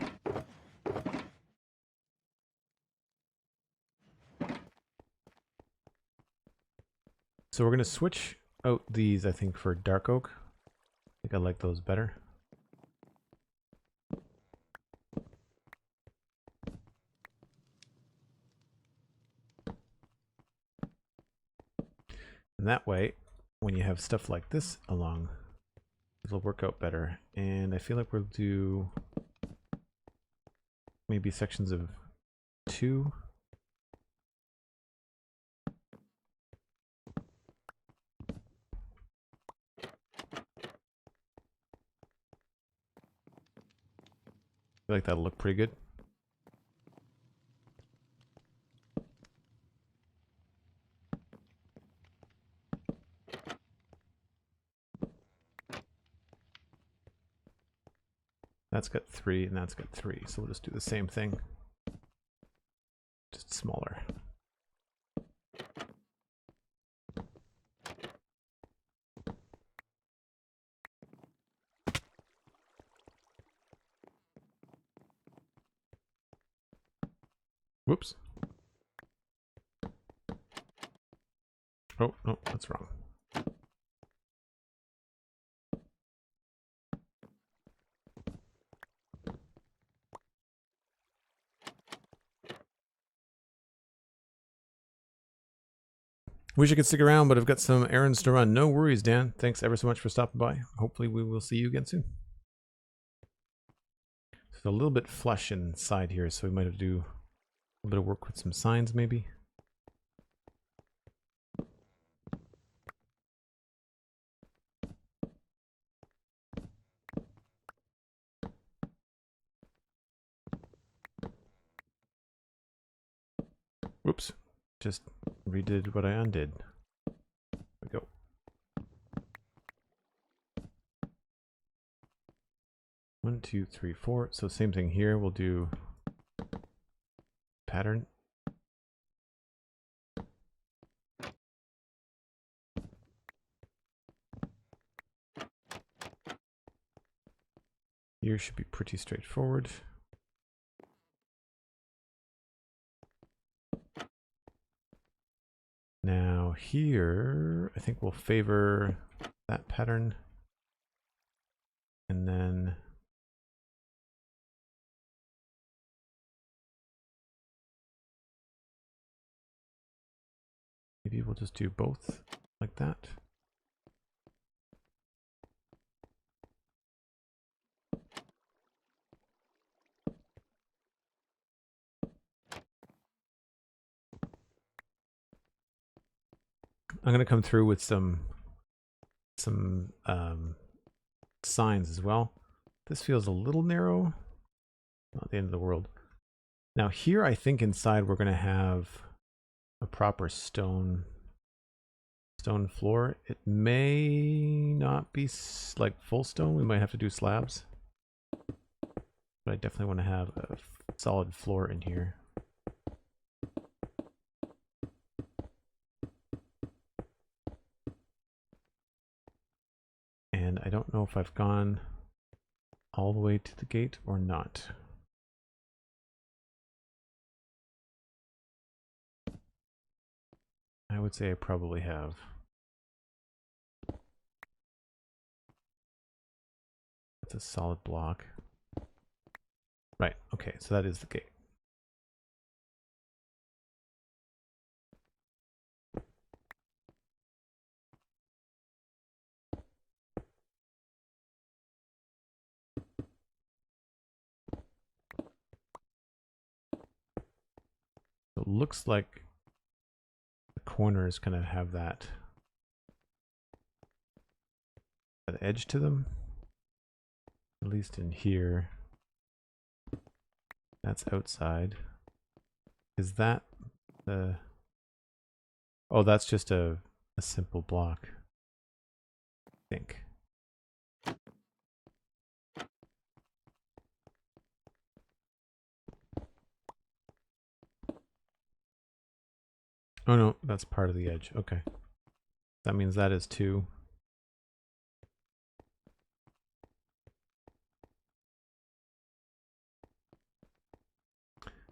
So we're going to switch out these, I think, for dark oak. I think I like those better. And that way, when you have stuff like this along, it'll work out better. And I feel like we'll do maybe sections of 2. I feel like that'll look pretty good. That's got 3 and that's got 3, so we'll just do the same thing, just smaller. Whoops. Oh, no, that's wrong. Wish I could stick around, but I've got some errands to run. No worries, Dan. Thanks ever so much for stopping by. Hopefully we will see you again soon. It's a little bit flush inside here, so we might have to do a bit of work with some signs, maybe. Whoops. Just redid what I undid. There we go. One, two, three, 4. So same thing here. We'll do pattern. Here should be pretty straightforward. Now here, I think we'll favor that pattern. And then maybe we'll just do both like that. I'm going to come through with some signs as well. This feels a little narrow. Not the end of the world. Now here, I think inside we're going to have a proper stone floor. It may not be like full stone. We might have to do slabs. But I definitely want to have a solid floor in here. And I don't know if I've gone all the way to the gate or not. I would say I probably have. That's a solid block. Right, okay, so that is the gate. It looks like corners kind of have that edge to them. At least in here. That's outside. Is that the... Oh, that's just a simple block, I think. Oh no, that's part of the edge. Okay. That means that is 2.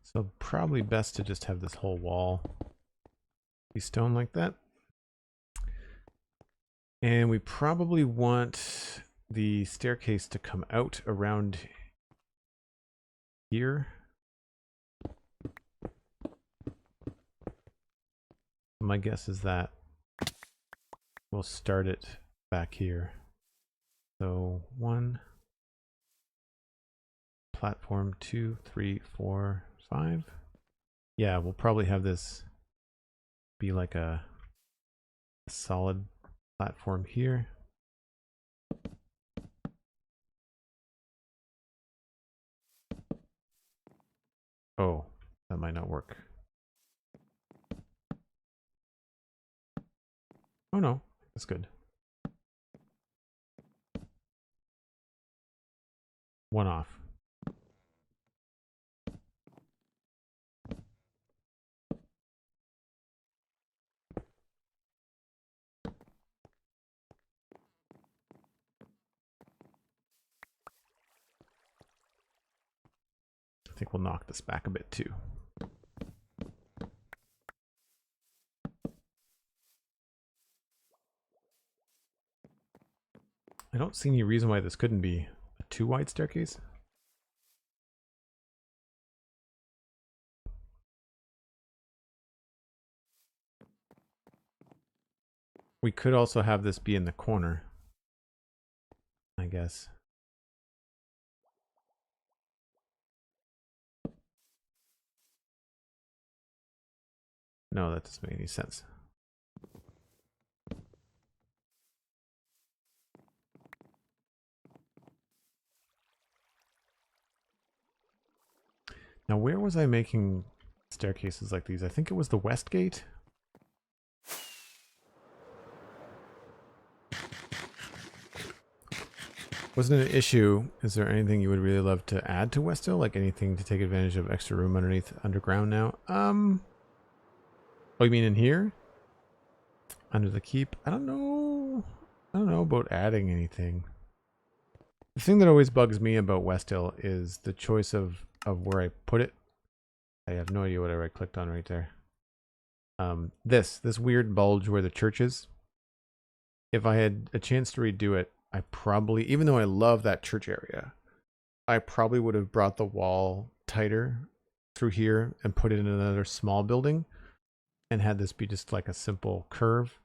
So probably best to just have this whole wall be stone like that. And we probably want the staircase to come out around here. My guess is that we'll start it back here. So 1, platform 2, 3, 4, 5. Yeah, we'll probably have this be like a solid platform here. Oh, that might not work. Oh no, that's good. 1 off. I think we'll knock this back a bit too. I don't see any reason why this couldn't be a 2 wide staircase. We could also have this be in the corner, I guess. No, that doesn't make any sense. Now, where was I making staircases like these? I think it was the west gate. Wasn't an issue. Is there anything you would really love to add to Westhill? Like anything to take advantage of extra room underground now? Oh, you mean in here? Under the keep? I don't know. I don't know about adding anything. The thing that always bugs me about Westhill is the choice of where I put it. I have no idea what I clicked on right there. This weird bulge where the church is. If I had a chance to redo it, I probably, even though I love that church area, I probably would have brought the wall tighter through here and put it in another small building and had this be just like a simple curve.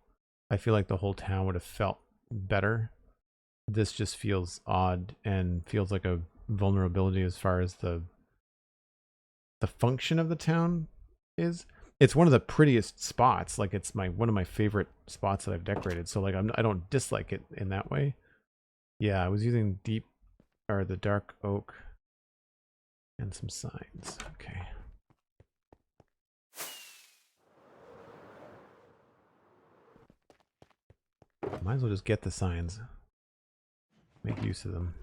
I feel like the whole town would have felt better. This just feels odd and feels like a vulnerability as far as the function of the town is. It's one of the prettiest spots. Like it's one of my favorite spots that I've decorated. So like I don't dislike it in that way. Yeah, I was using the dark oak and some signs. Okay. Might as well just get the signs. Make use of them.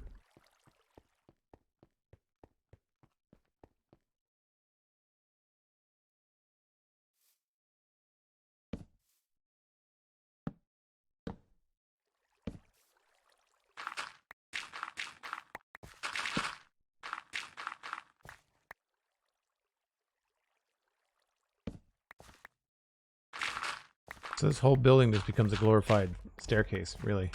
So this whole building just becomes a glorified staircase, really.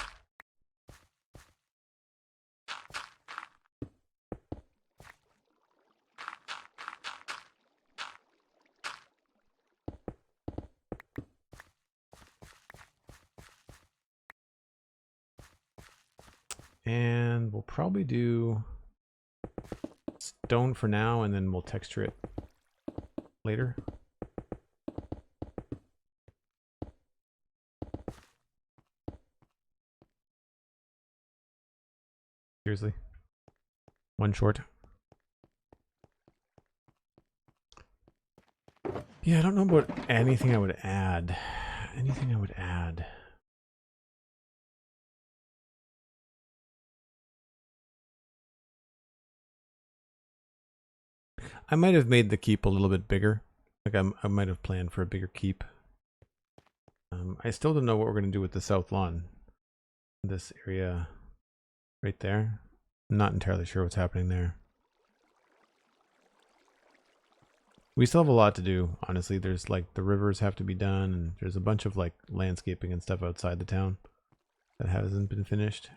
And we'll probably do stone for now, and then we'll texture it later. Seriously. One short. Yeah, I don't know about anything I would add. Anything I would add. I might have made the keep a little bit bigger. Like I might have planned for a bigger keep. I still don't know what we're going to do with the south lawn. This area right there. I'm not entirely sure what's happening there. We still have a lot to do, honestly. There's like the rivers have to be done, and there's a bunch of like landscaping and stuff outside the town that hasn't been finished.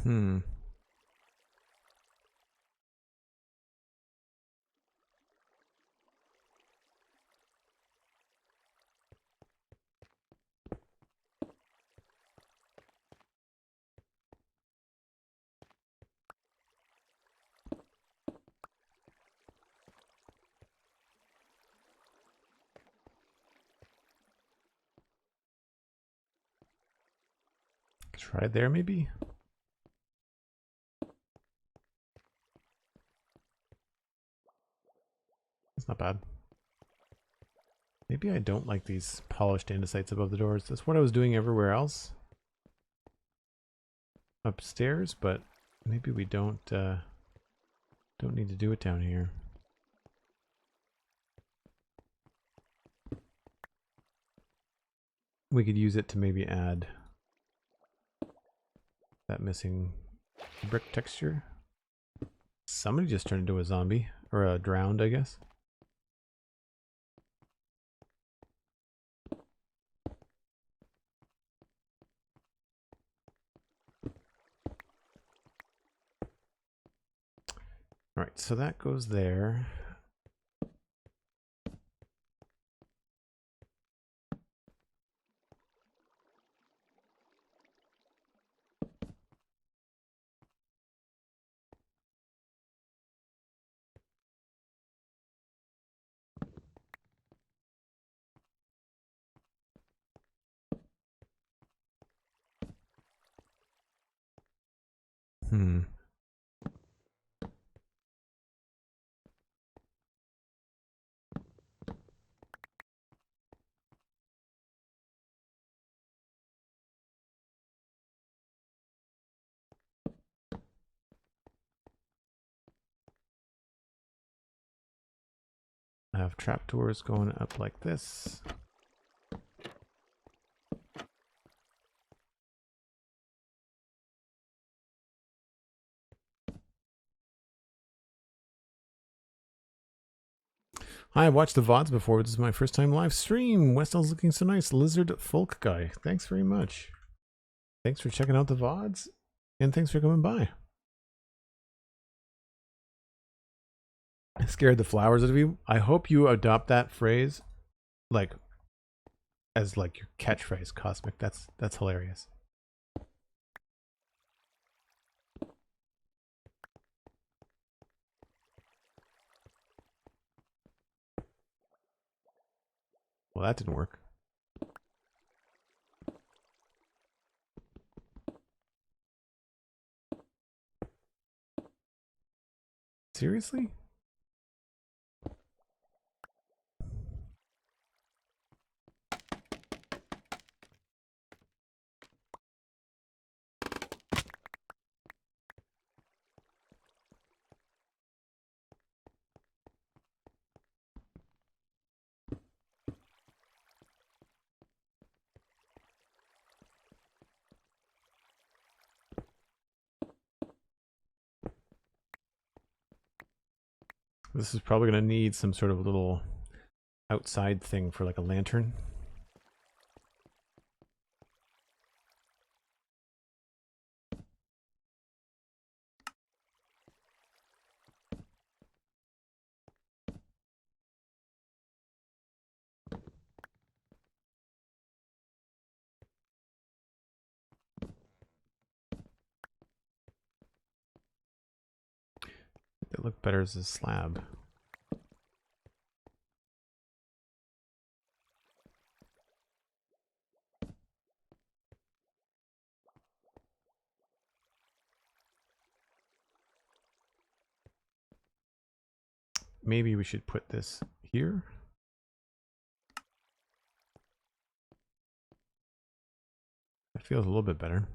Hmm. Try there maybe? That's not bad. Maybe I don't like these polished andesites above the doors. That's what I was doing everywhere else. Upstairs, but maybe we don't need to do it down here. We could use it to maybe add that missing brick texture. Somebody just turned into a zombie, or a drowned, I guess. All right, so that goes there. Hmm. I have trapdoors going up like this. Hi, I've watched the VODs before. This is my first time live stream. Westhill's looking so nice. Lizard Folk Guy. Thanks very much. Thanks for checking out the VODs. And thanks for coming by. I scared the flowers out of you. I hope you adopt that phrase like as like your catchphrase, Cosmic. That's hilarious. Well, that didn't work. Seriously? This is probably going to need some sort of little outside thing for like a lantern. They look better as a slab. Maybe we should put this here. That feels a little bit better.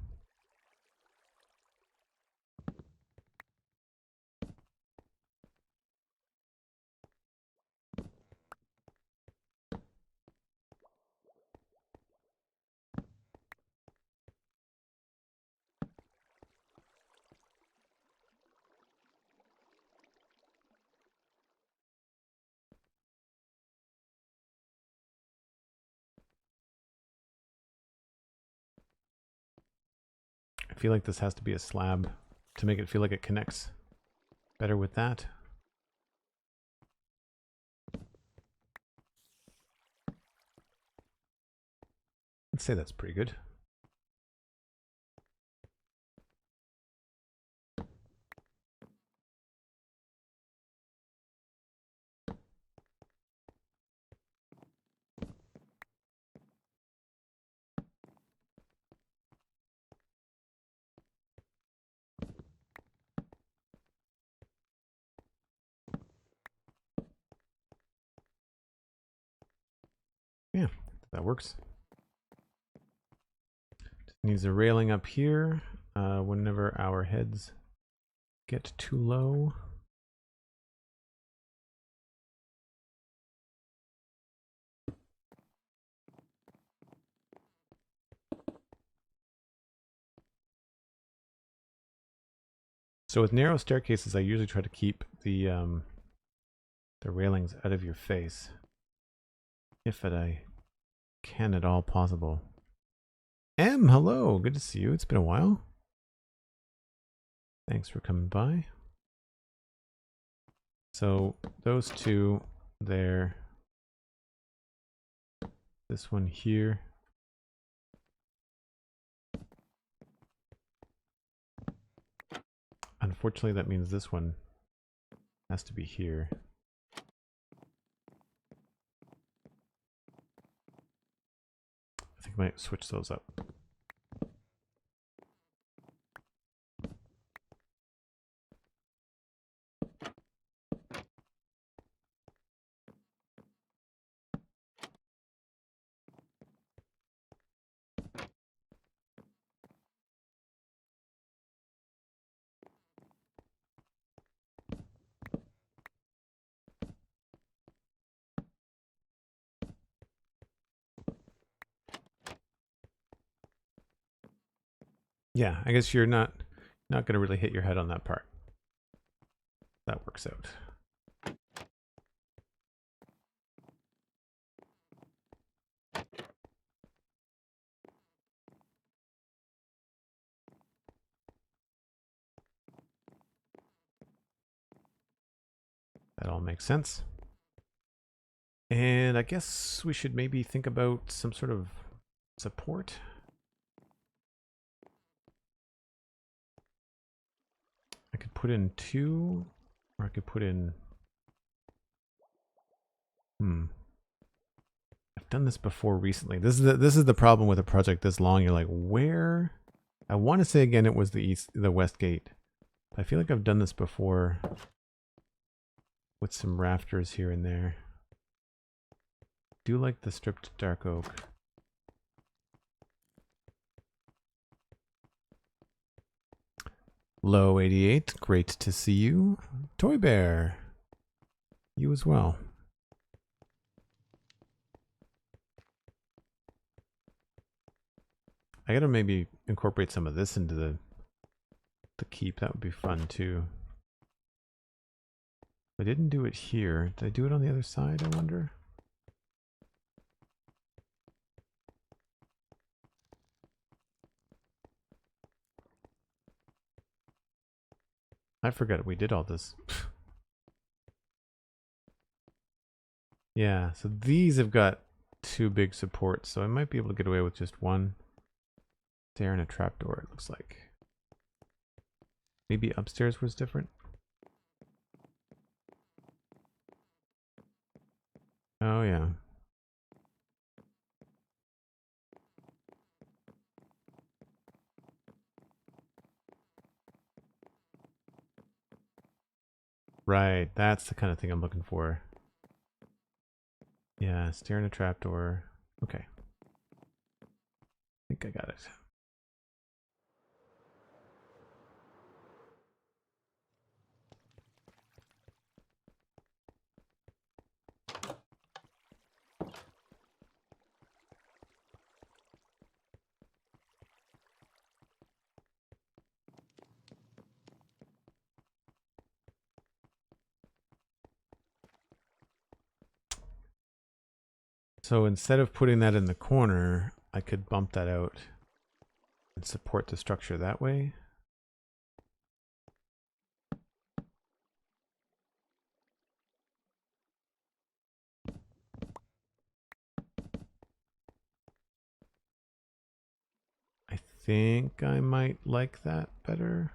I feel like this has to be a slab to make it feel like it connects better with that. I'd say that's pretty good. Yeah, that works. Just needs a railing up here whenever our heads get too low. So with narrow staircases, I usually try to keep the railings out of your face, if I can at all possible. Hello, good to see you. It's been a while. Thanks for coming by. So those two there, this one here. Unfortunately, that means this one has to be here. I think I might switch those up. Yeah, I guess you're not going to really hit your head on that part. That works out. That all makes sense. And I guess we should maybe think about some sort of support. I could put in 2, or I could put in... I've done this before recently. This is the problem with a project this long. You're like, where? I want to say again it was the west gate. But I feel like I've done this before with some rafters here and there. Do like the stripped dark oak. Low 88, great to see you. Toy Bear, you as well. I gotta maybe incorporate some of this into the keep. That would be fun too. I didn't do it here. Did I do it on the other side, I wonder? I forgot we did all this. Yeah, so these have got 2 big supports, so I might be able to get away with just 1 stair and a trapdoor, it looks like. Maybe upstairs was different? Oh yeah. Right, that's the kind of thing I'm looking for. Yeah, stair and a trapdoor. Okay. I think I got it. So instead of putting that in the corner, I could bump that out and support the structure that way. I think I might like that better.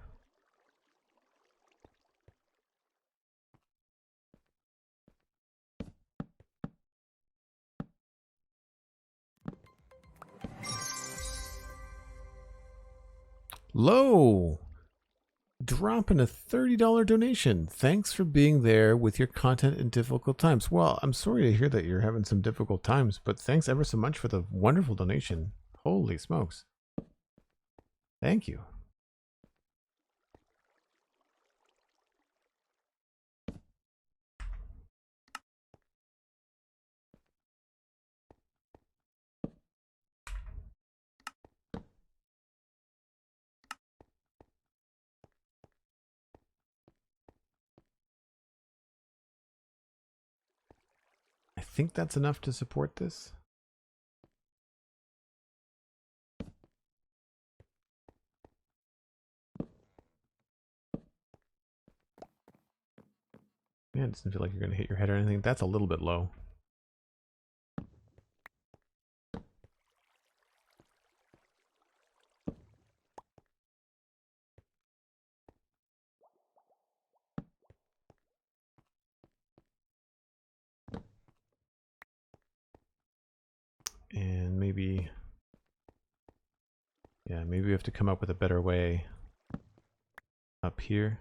Low! Dropping a $30 donation. Thanks for being there with your content in difficult times. Well, I'm sorry to hear that you're having some difficult times, but thanks ever so much for the wonderful donation. Holy smokes. Thank you. I think that's enough to support this. Yeah, it doesn't feel like you're going to hit your head or anything. That's a little bit low. And maybe, yeah, maybe we have to come up with a better way up here.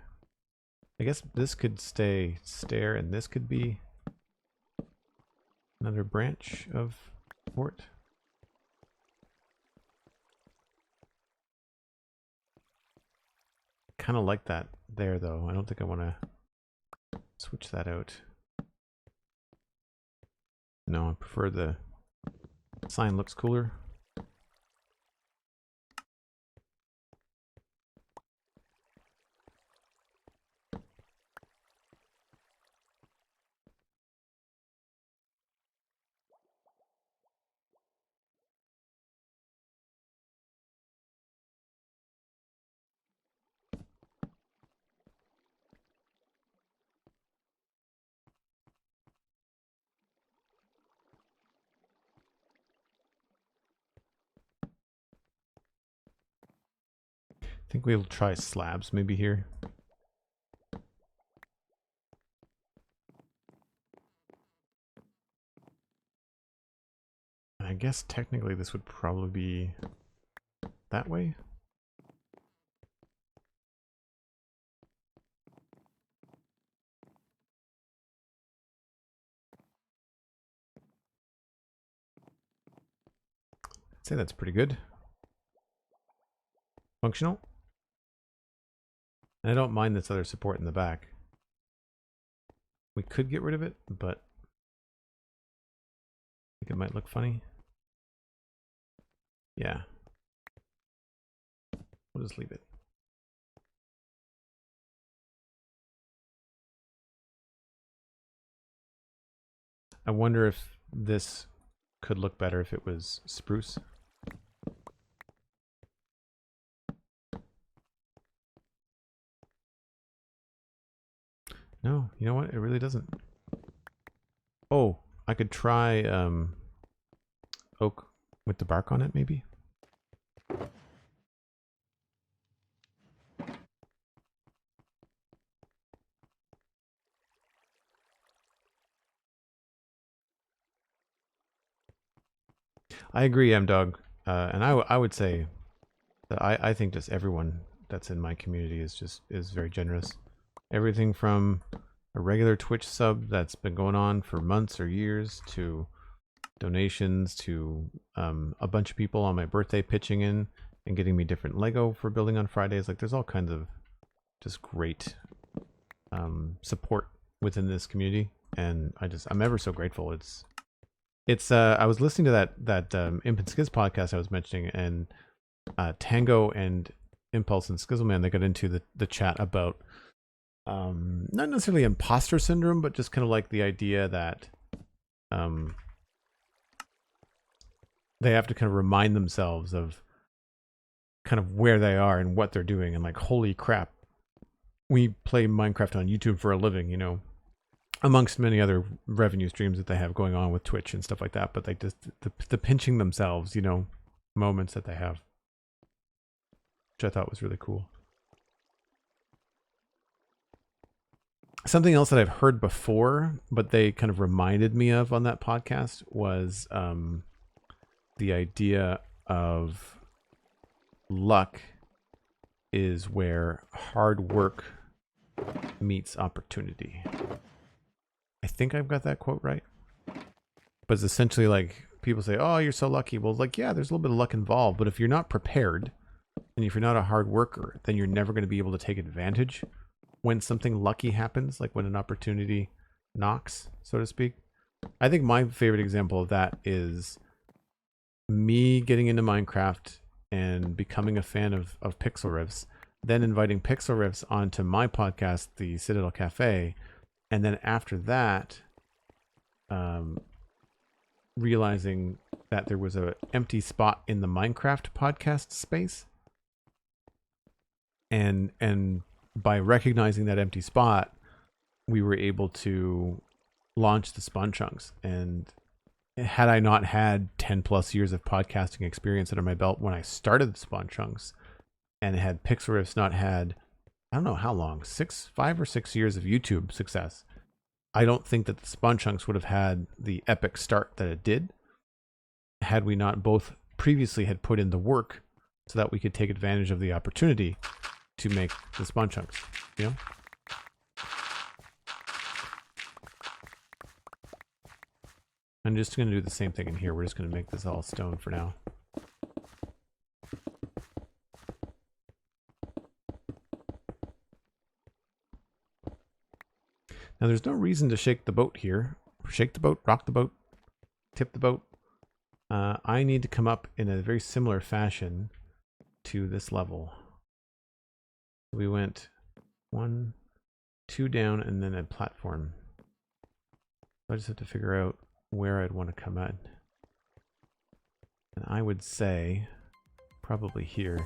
I guess this could stay stair and this could be another branch of support. Kind of like that there though. I don't think I want to switch that out. No, I prefer the sign looks cooler. I think we'll try slabs maybe here. I guess technically this would probably be that way. I'd say that's pretty good. Functional. And I don't mind this other support in the back. We could get rid of it, but I think it might look funny. Yeah. We'll just leave it. I wonder if this could look better if it was spruce. No, you know what? It really doesn't. Oh, I could try oak with the bark on it, maybe? I agree, M-Dog. And I would say that I think just everyone that's in my community is very generous. Everything from a regular Twitch sub that's been going on for months or years to donations to a bunch of people on my birthday pitching in and getting me different Lego for building on Fridays. Like, there's all kinds of just great support within this community, and I'm ever so grateful. It's I was listening to that Imp and Skiz podcast I was mentioning, and Tango and Impulse and Skizzleman, they got into the chat about not necessarily imposter syndrome, but just kind of like the idea that they have to kind of remind themselves of kind of where they are and what they're doing, and like, holy crap, we play Minecraft on YouTube for a living, you know, amongst many other revenue streams that they have going on with Twitch and stuff like that. But like, just the pinching themselves, you know, moments that they have, which I thought was really cool. Something else that I've heard before, but they kind of reminded me of on that podcast, was the idea of luck is where hard work meets opportunity. I think I've got that quote right. But it's essentially like, people say, oh, you're so lucky. Well, like, yeah, there's a little bit of luck involved, but if you're not prepared and if you're not a hard worker, then you're never going to be able to take advantage when something lucky happens, like when an opportunity knocks, so to speak. I think my favorite example of that is me getting into Minecraft and becoming a fan of Pixel Riffs, then inviting Pixel Riffs onto my podcast, the Citadel Cafe, and then after that, realizing that there was an empty spot in the Minecraft podcast space, and by recognizing that empty spot, we were able to launch the Spawn Chunks. And had I not had 10 plus years of podcasting experience under my belt when I started the Spawn Chunks, and had Pixel Riffs not had, I don't know how long, 5 or 6 years of YouTube success, I don't think that the Spawn Chunks would have had the epic start that it did, had we not both previously had put in the work so that we could take advantage of the opportunity to make the Spawn Chunks, you know? I'm just going to do the same thing in here. We're just going to make this all stone for now. Now, there's no reason to shake the boat here. Shake the boat, rock the boat, tip the boat. I need to come up in a very similar fashion to this level. We went 1, 2 down, and then a platform. I just have to figure out where I'd want to come at. And I would say probably here.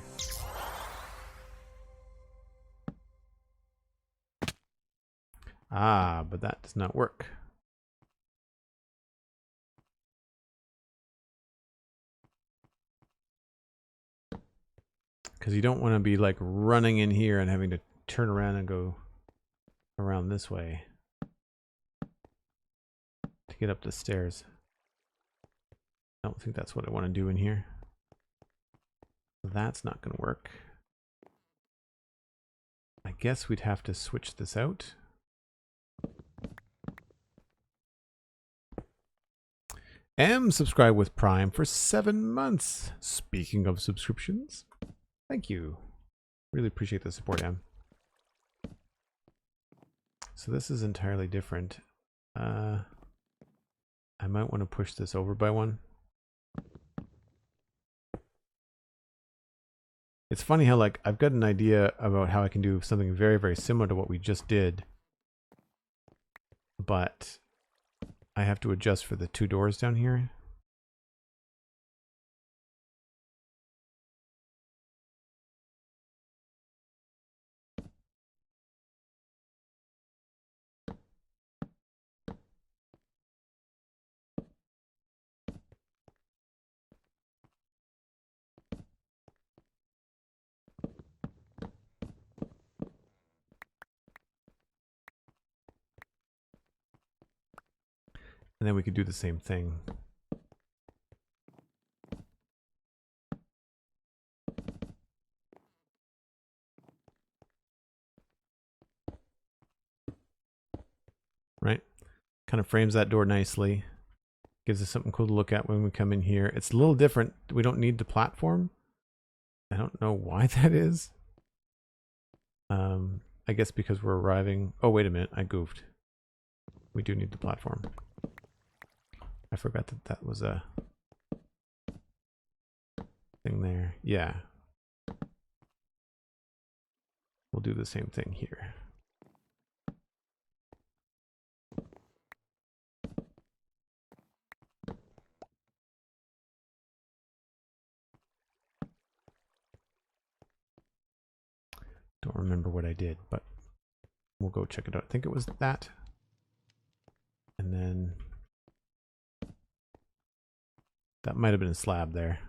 Ah, but that does not work. Because you don't want to be like running in here and having to turn around and go around this way to get up the stairs. I don't think that's what I want to do in here. That's not going to work. I guess we'd have to switch this out. Subscribe with Prime for 7 months. Speaking of subscriptions, thank you. Really appreciate the support, Em. So this is entirely different. I might want to push this over by 1. It's funny how, like, I've got an idea about how I can do something very, very similar to what we just did, but I have to adjust for the 2 doors down here. And then we could do the same thing. Right? Kind of frames that door nicely. Gives us something cool to look at when we come in here. It's a little different. We don't need the platform. I don't know why that is. I guess because we're arriving. Oh, wait a minute. I goofed. We do need the platform. I forgot that that was a thing there. Yeah. We'll do the same thing here. Don't remember what I did, but we'll go check it out. I think it was that. And then that might have been a slab there.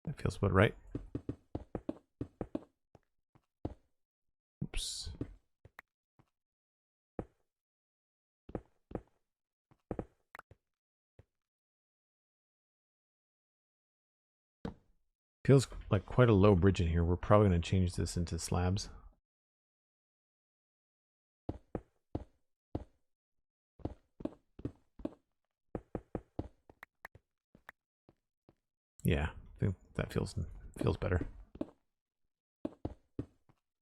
That feels about right. Oops. Feels like quite a low bridge in here. We're probably going to change this into slabs. Yeah, I think that feels better.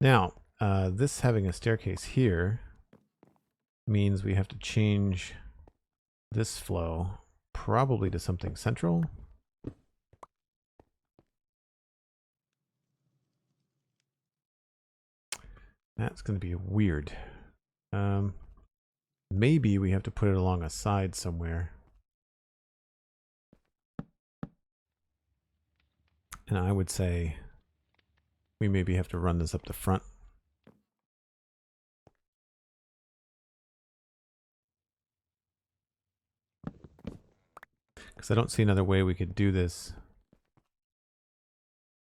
Now, this having a staircase here means we have to change this flow probably to something central. That's going to be weird. Maybe we have to put it along a side somewhere. And I would say we maybe have to run this up the front. Because I don't see another way we could do this.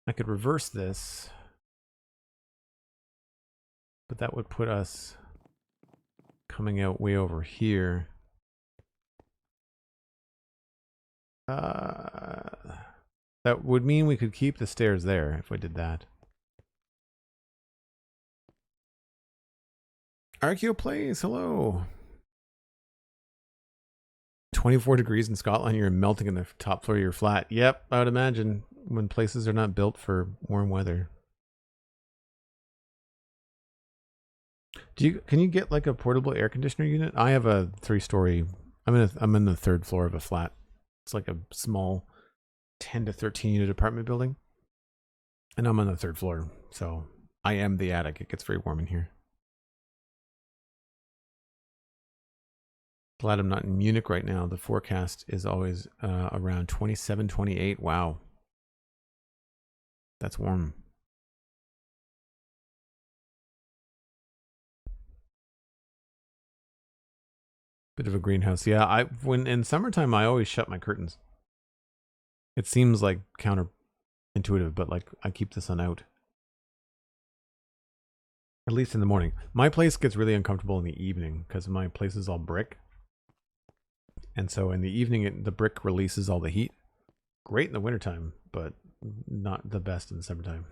I could reverse this, but that would put us coming out way over here. That would mean we could keep the stairs there if we did that. Archeo Plays, hello. 24 degrees in Scotland, you're melting in the top floor of your flat. Yep, I would imagine when places are not built for warm weather. Can you get like a portable air conditioner unit? I have a 3-story. I'm in the 3rd floor of a flat. It's like a small 10 to 13 unit apartment building. And I'm on the 3rd floor, so I am the attic. It gets very warm in here. Glad I'm not in Munich right now. The forecast is always around 27, 28. Wow. That's warm. Bit of a greenhouse. Yeah, when in summertime I always shut my curtains. It seems like counterintuitive, but like I keep the sun out. At least in the morning. My place gets really uncomfortable in the evening because my place is all brick. And so in the evening, the brick releases all the heat. Great in the wintertime, but not the best in the summertime.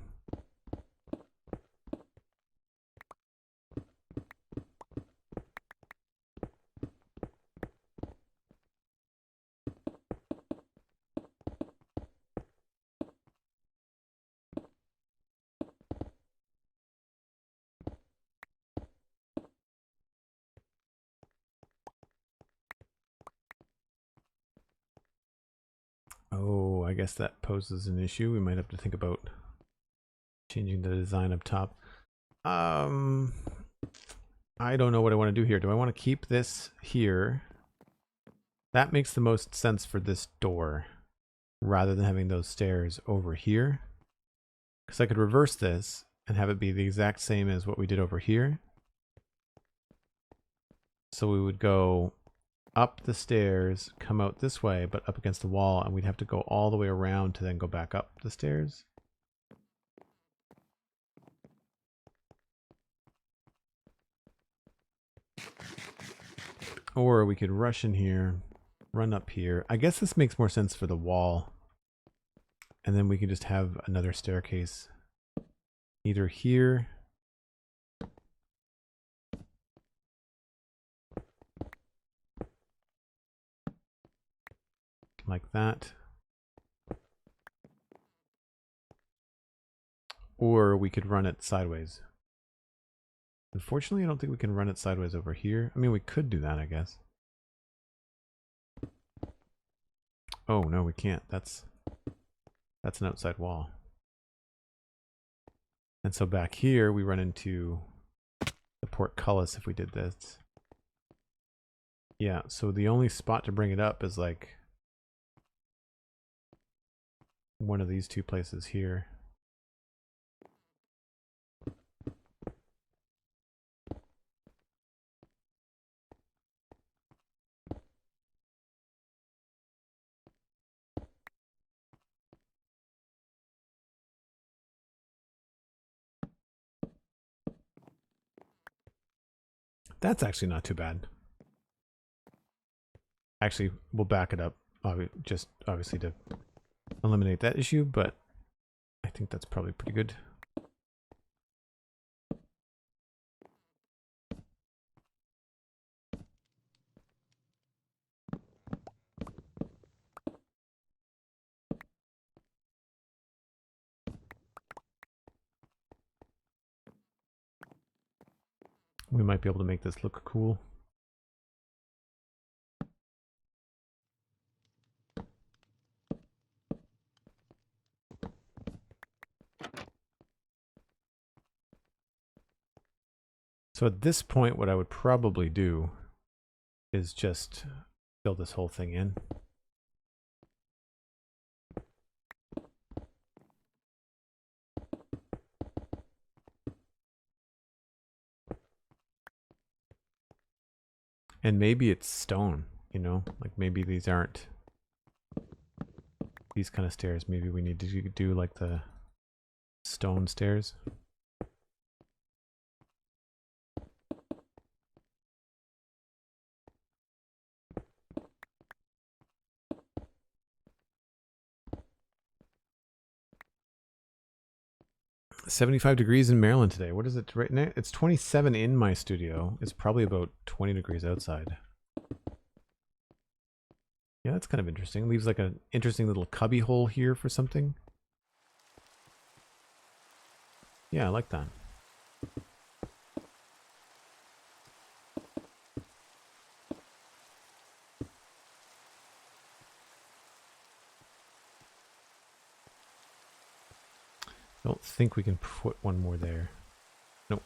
Oh, I guess that poses an issue. We might have to think about changing the design up top. I don't know what I want to do here. Do I want to keep this here? That makes the most sense for this door rather than having those stairs over here. Because I could reverse this and have it be the exact same as what we did over here. So we would go up the stairs, come out this way, but up against the wall, and we'd have to go all the way around to then go back up the stairs. Or we could rush in here, run up here. I guess this makes more sense for the wall. And then we can just have another staircase either here like that, or we could run it sideways. Unfortunately, I don't think we can run it sideways over here. I mean, we could do that, I guess. Oh, no, we can't. That's an outside wall. And so back here, we run into the portcullis if we did this. Yeah, so the only spot to bring it up is like one of these two places here. That's actually not too bad. Actually, we'll back it up, just obviously to eliminate that issue, but I think that's probably pretty good. We might be able to make this look cool. So at this point, what I would probably do is just fill this whole thing in. And maybe it's stone, you know, like maybe these aren't these kind of stairs. Maybe we need to do like the stone stairs. "75 degrees in Maryland today." What is it right now? It's 27 in my studio. It's probably about 20 degrees outside. Yeah, that's kind of interesting. Leaves like an interesting little cubby hole here for something. Yeah, I like that. I don't think we can put one more there. Nope.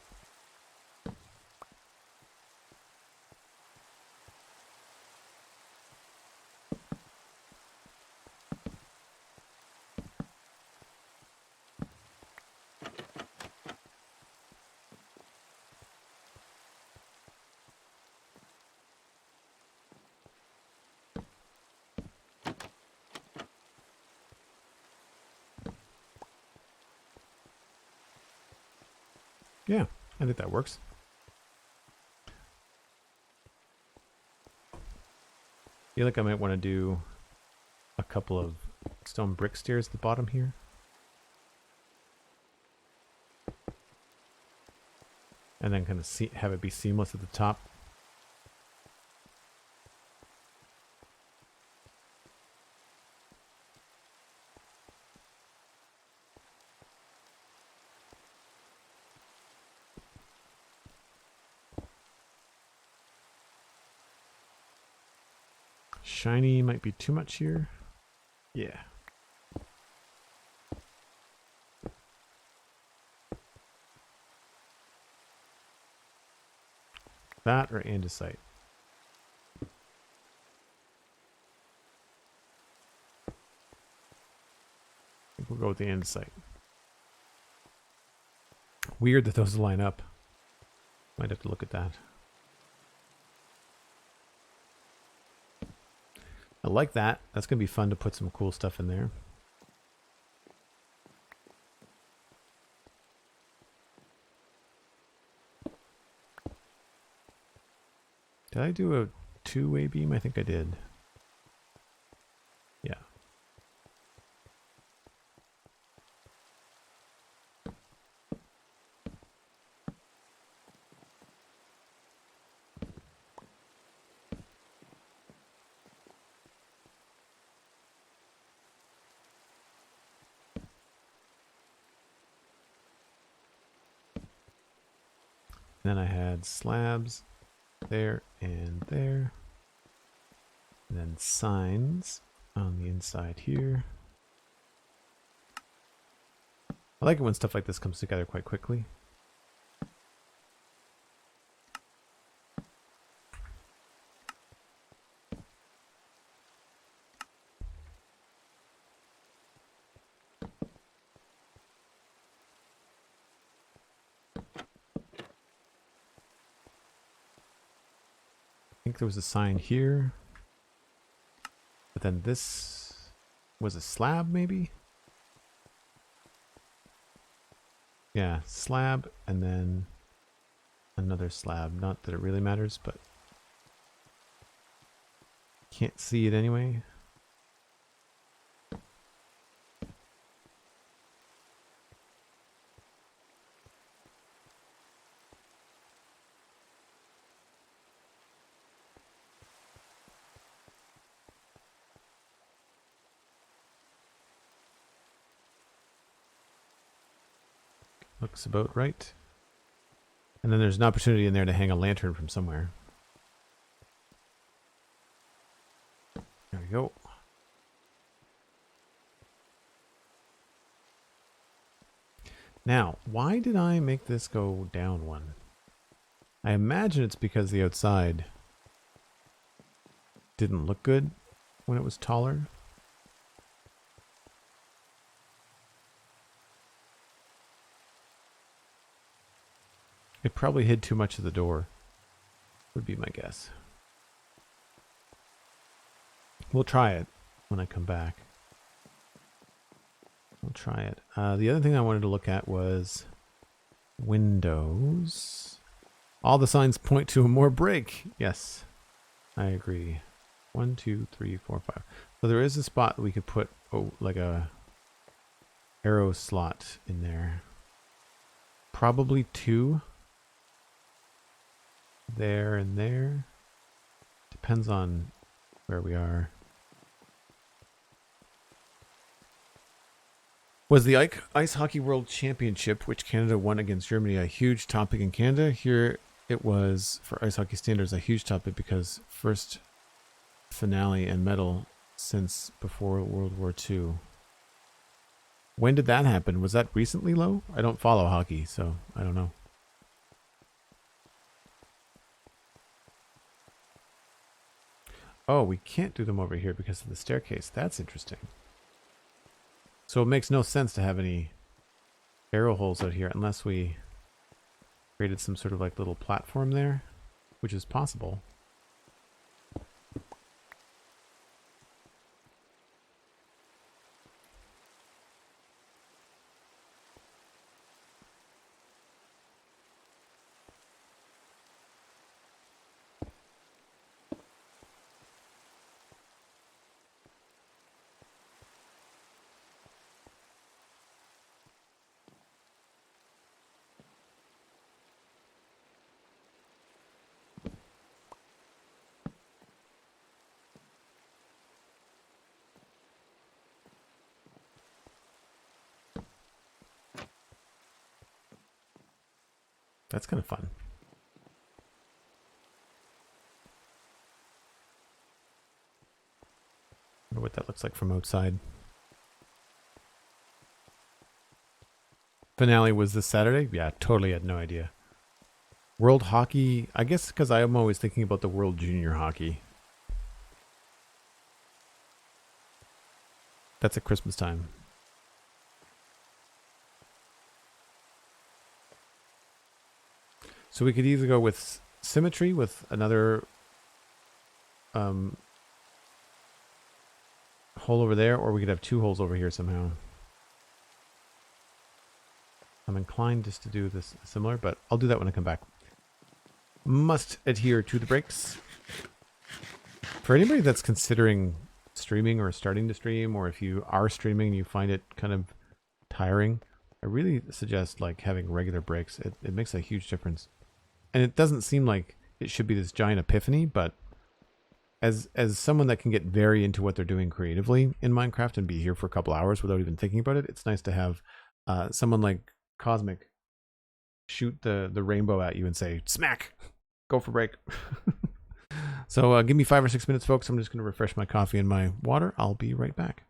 Yeah, I think that works. I feel like I might want to do a couple of stone brick stairs at the bottom here. And then kind of have it be seamless at the top. Shiny might be too much here. Yeah. That or andesite. I think we'll go with the andesite. Weird that those line up. Might have to look at that. I like that. That's going to be fun to put some cool stuff in there. Did I do a two-way beam? I think I did. Yeah. Then I had slabs there and there. And then signs on the inside here. I like it when stuff like this comes together quite quickly. I think there was a sign here. But then this was a slab, maybe? Yeah, slab and then another slab. Not that it really matters, but can't see it anyway. Looks about right. And then there's an opportunity in there to hang a lantern from somewhere. There we go. Now, why did I make this go down one? I imagine it's because the outside didn't look good when it was taller. It probably hid too much of the door, would be my guess. We'll try it when I come back. We'll try it. The other thing I wanted to look at was windows. All the signs point to a more break. Yes, I agree. 1, 2, 3, 4, 5. So there is a spot that we could put like a arrow slot in there. Probably 2. There and there. Depends on where we are. Was the Ice Hockey World Championship, which Canada won against Germany, a huge topic in Canada? Here it was, for ice hockey standards, a huge topic because first finale and medal since before World War II. When did that happen? Was that recently, Low? I don't follow hockey, so I don't know. Oh, we can't do them over here because of the staircase. That's interesting. So it makes no sense to have any arrow holes out here unless we created some sort of like little platform there, which is possible. That's kind of fun. I wonder what what that looks like from outside. Finale was this Saturday? Yeah, totally had no idea. World Hockey, I guess because I'm always thinking about the World Junior Hockey. That's at Christmas time. So we could either go with Symmetry with another hole over there, or we could have 2 holes over here somehow. I'm inclined just to do this similar, but I'll do that when I come back. Must adhere to the breaks. For anybody that's considering streaming or starting to stream, or if you are streaming and you find it kind of tiring, I really suggest like having regular breaks. It makes a huge difference. And it doesn't seem like it should be this giant epiphany, but as someone that can get very into what they're doing creatively in Minecraft and be here for a couple hours without even thinking about it, it's nice to have someone like Cosmic shoot the rainbow at you and say, smack, go for break. So give me 5 or 6 minutes, folks. I'm just going to refresh my coffee and my water. I'll be right back.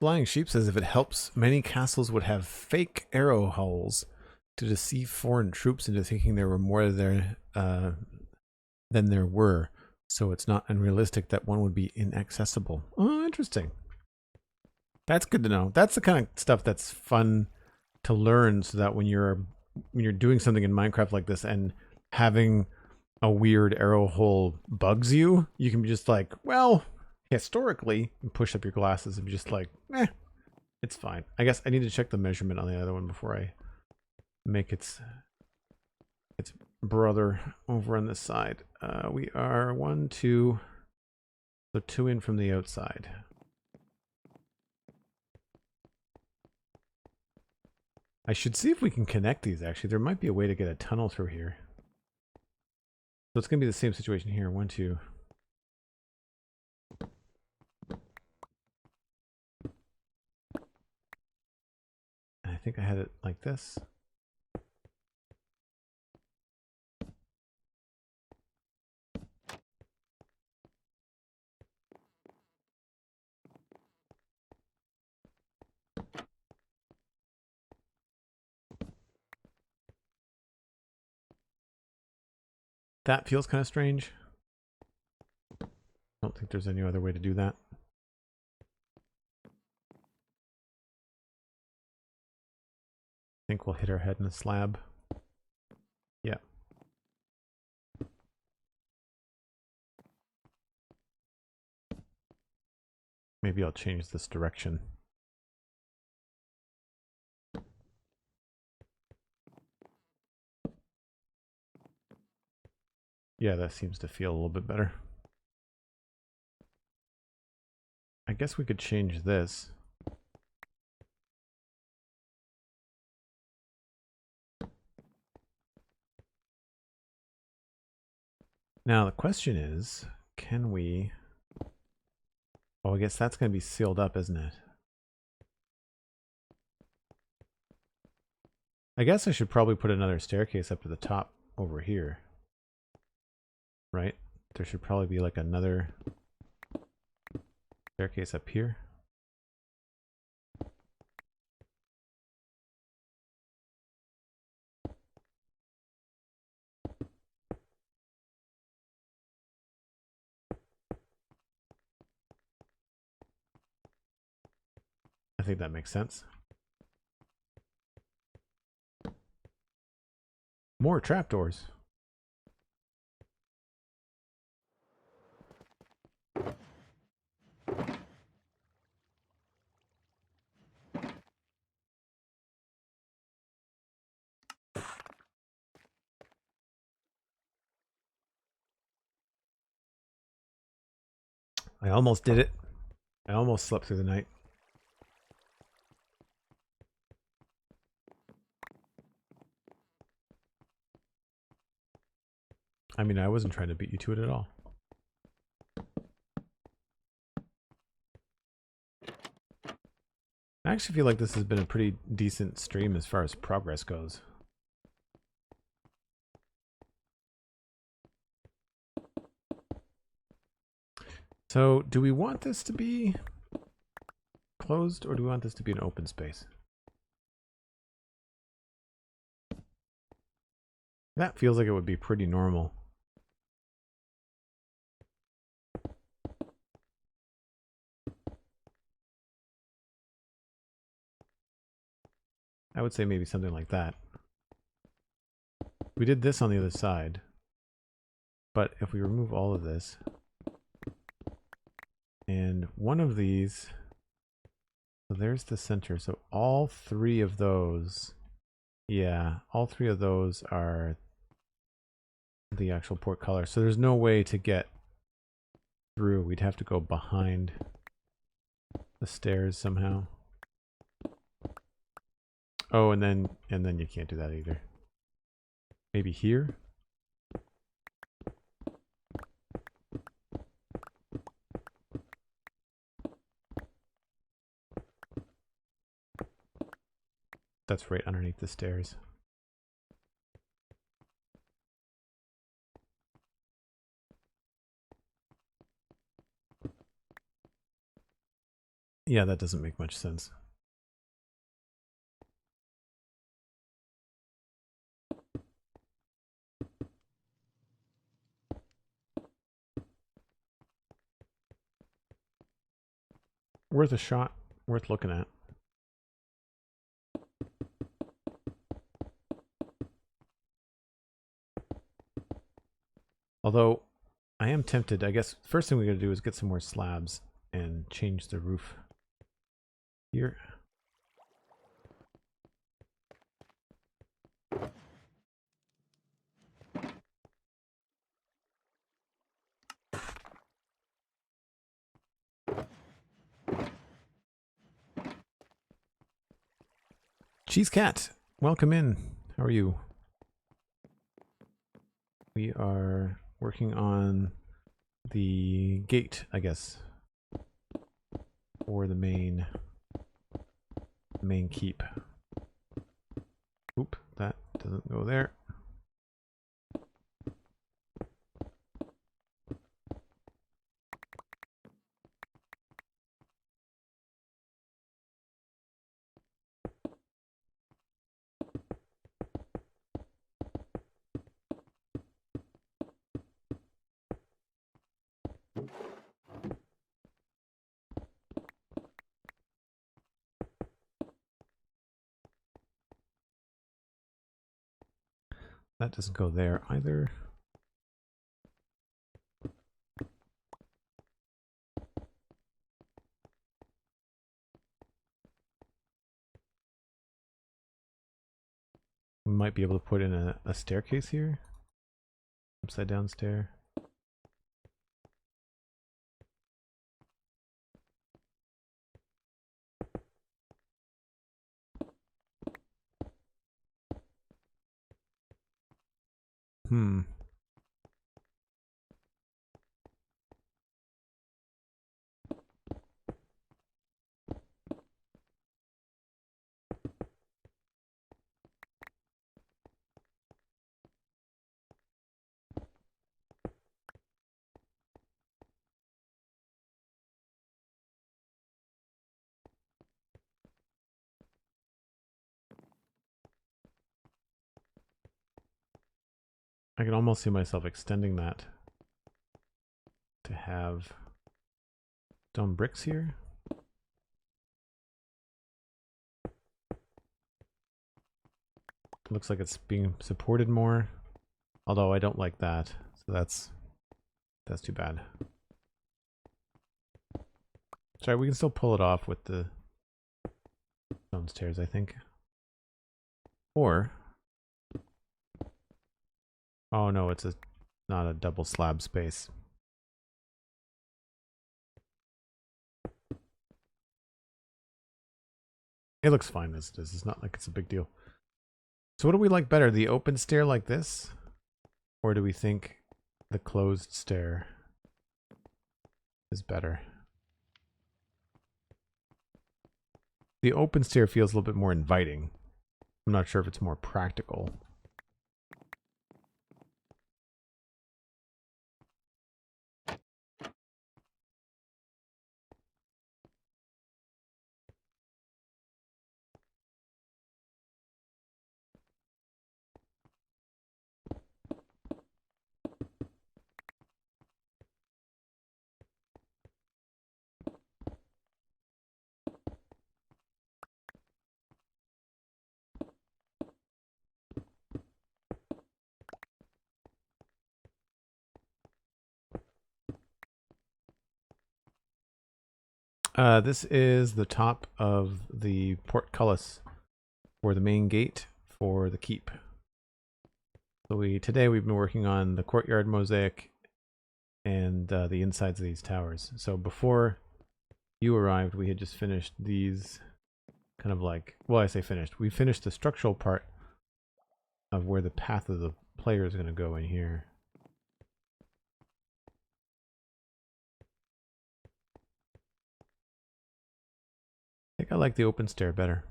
Flying Sheep says if it helps, many castles would have fake arrow holes to deceive foreign troops into thinking there were more there than there were. So it's not unrealistic that one would be inaccessible. Oh, interesting. That's good to know. That's the kind of stuff that's fun to learn, so that when you're doing something in Minecraft like this and having a weird arrow hole bugs you, you can be just like, well, historically, and push up your glasses and be just like, it's fine. I guess I need to check the measurement on the other one before I make its brother over on this side. We are 1, 2, so 2 in from the outside. I should see if we can connect these, actually. There might be a way to get a tunnel through here. So it's going to be the same situation here. 1, 2. I think I had it like this. That feels kind of strange. I don't think there's any other way to do that. I think we'll hit our head in a slab. Yeah. Maybe I'll change this direction. Yeah, that seems to feel a little bit better. I guess we could change this. Now the question is, can we... Oh, I guess that's going to be sealed up, isn't it? I guess I should probably put another staircase up to the top over here. Right? There should probably be like another staircase up here. I think that makes sense. More trapdoors. I almost did it. I almost slept through the night. I mean, I wasn't trying to beat you to it at all. I actually feel like this has been a pretty decent stream as far as progress goes. So, do we want this to be closed, or do we want this to be an open space? That feels like it would be pretty normal. I would say maybe something like that. We did this on the other side, but if we remove all of this, and one of these, so there's the center, so all 3 of those, yeah, all 3 of those are the actual portcullis. So there's no way to get through. We'd have to go behind the stairs somehow. Oh, and then you can't do that either. Maybe here? That's right underneath the stairs. Yeah, that doesn't make much sense. Worth a shot, worth looking at. Although, I am tempted. I guess first thing we gotta do is get some more slabs and change the roof here. Cheese Cat, welcome in. How are you? We are working on the gate, I guess, for the main keep. Oop, that doesn't go there. That doesn't go there either. We might be able to put in a staircase here. Upside down stair. I can almost see myself extending that to have stone bricks here. Looks like it's being supported more, although I don't like that, so that's too bad. Sorry, we can still pull it off with the stone stairs, I think. Or, oh no, it's not a double slab space. It looks fine as it is. It's not like it's a big deal. So what do we like better, the open stair like this? Or do we think the closed stair is better? The open stair feels a little bit more inviting. I'm not sure if it's more practical. This is the top of the portcullis for the main gate for the keep. So today we've been working on the courtyard mosaic and the insides of these towers. So before you arrived, we had just finished these kind of like, well, I say finished. We finished the structural part of where the path of the player is going to go in here. I think I like the open stair better.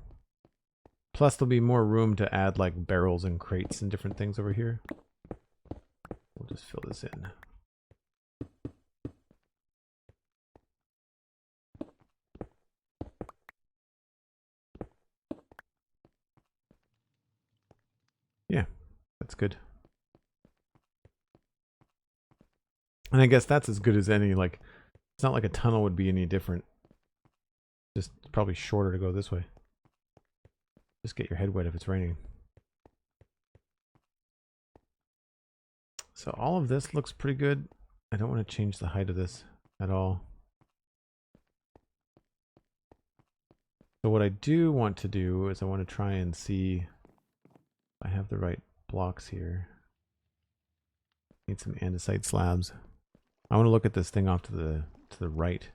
Plus there'll be more room to add like barrels and crates and different things over here. We'll just fill this in. Yeah, that's good. And I guess that's as good as any, like, it's not like a tunnel would be any different. Just probably shorter to go this way. Just get your head wet if it's raining. So all of this looks pretty good. I don't want to change the height of this at all. So what I do want to do is I want to try and see if I have the right blocks here. Need some andesite slabs. I want to look at this thing off to the right.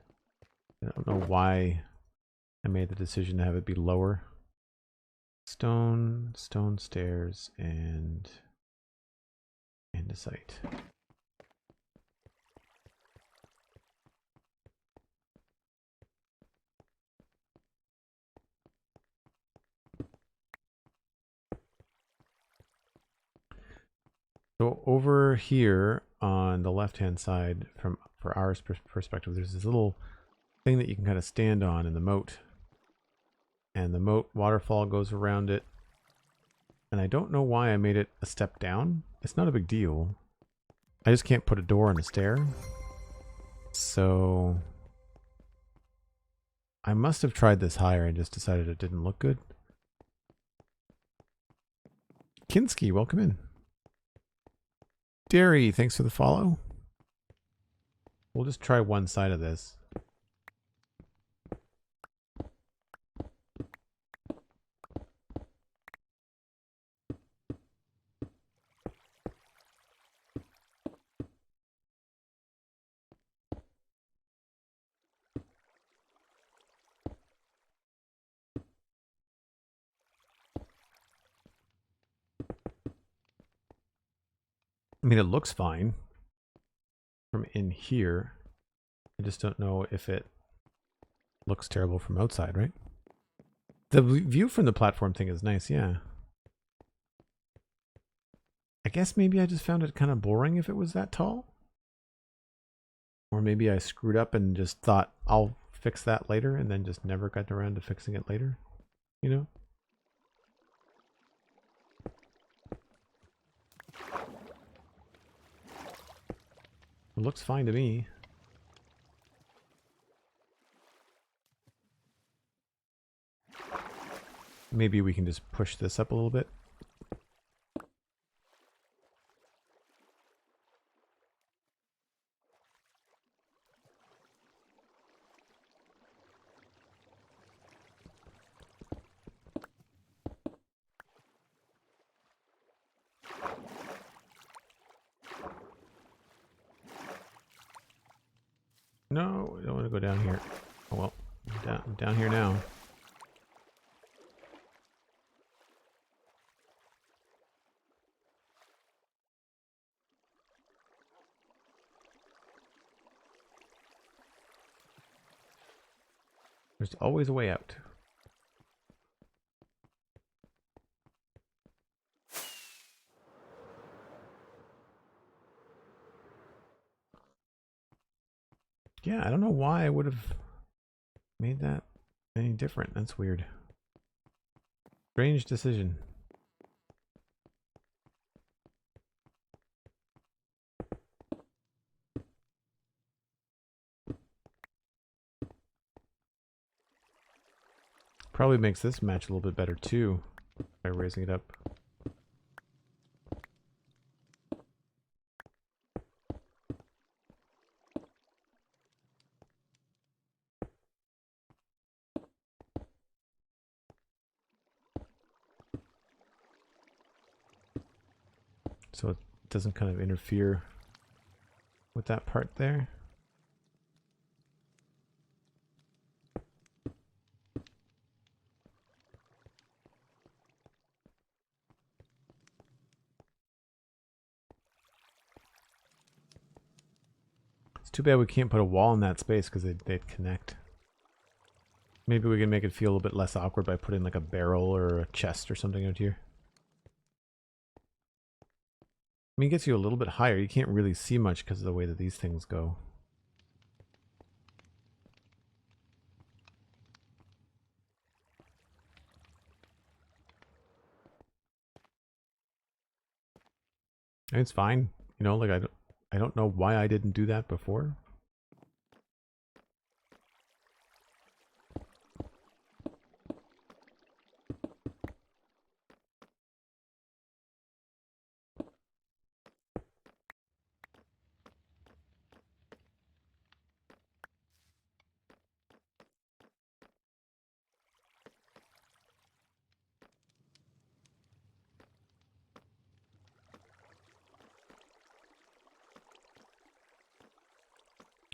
I don't know why I made the decision to have it be lower. Stone stairs, and andesite. So over here on the left-hand side, for our perspective, there's this little thing that you can kind of stand on in the moat. And the moat waterfall goes around it. And I don't know why I made it a step down. It's not a big deal. I just can't put a door on a stair. So I must have tried this higher and just decided it didn't look good. Kinski, welcome in. Derry, thanks for the follow. We'll just try one side of this. I mean, it looks fine from in here. I just don't know if it looks terrible from outside, right? The view from the platform thing is nice, yeah. I guess maybe I just found it kind of boring if it was that tall. Or maybe I screwed up and just thought I'll fix that later and then just never got around to fixing it later, you know? It looks fine to me. Maybe we can just push this up a little bit. No, I don't want to go down here. Oh well, I'm down here now. There's always a way out. Yeah, I don't know why I would have made that any different. That's weird. Strange decision. Probably makes this match a little bit better too by raising it up. So it doesn't kind of interfere with that part there. It's too bad we can't put a wall in that space because they'd connect. Maybe we can make it feel a little bit less awkward by putting like a barrel or a chest or something out here. I mean, it gets you a little bit higher. You can't really see much because of the way that these things go. It's fine. You know, like I don't know why I didn't do that before.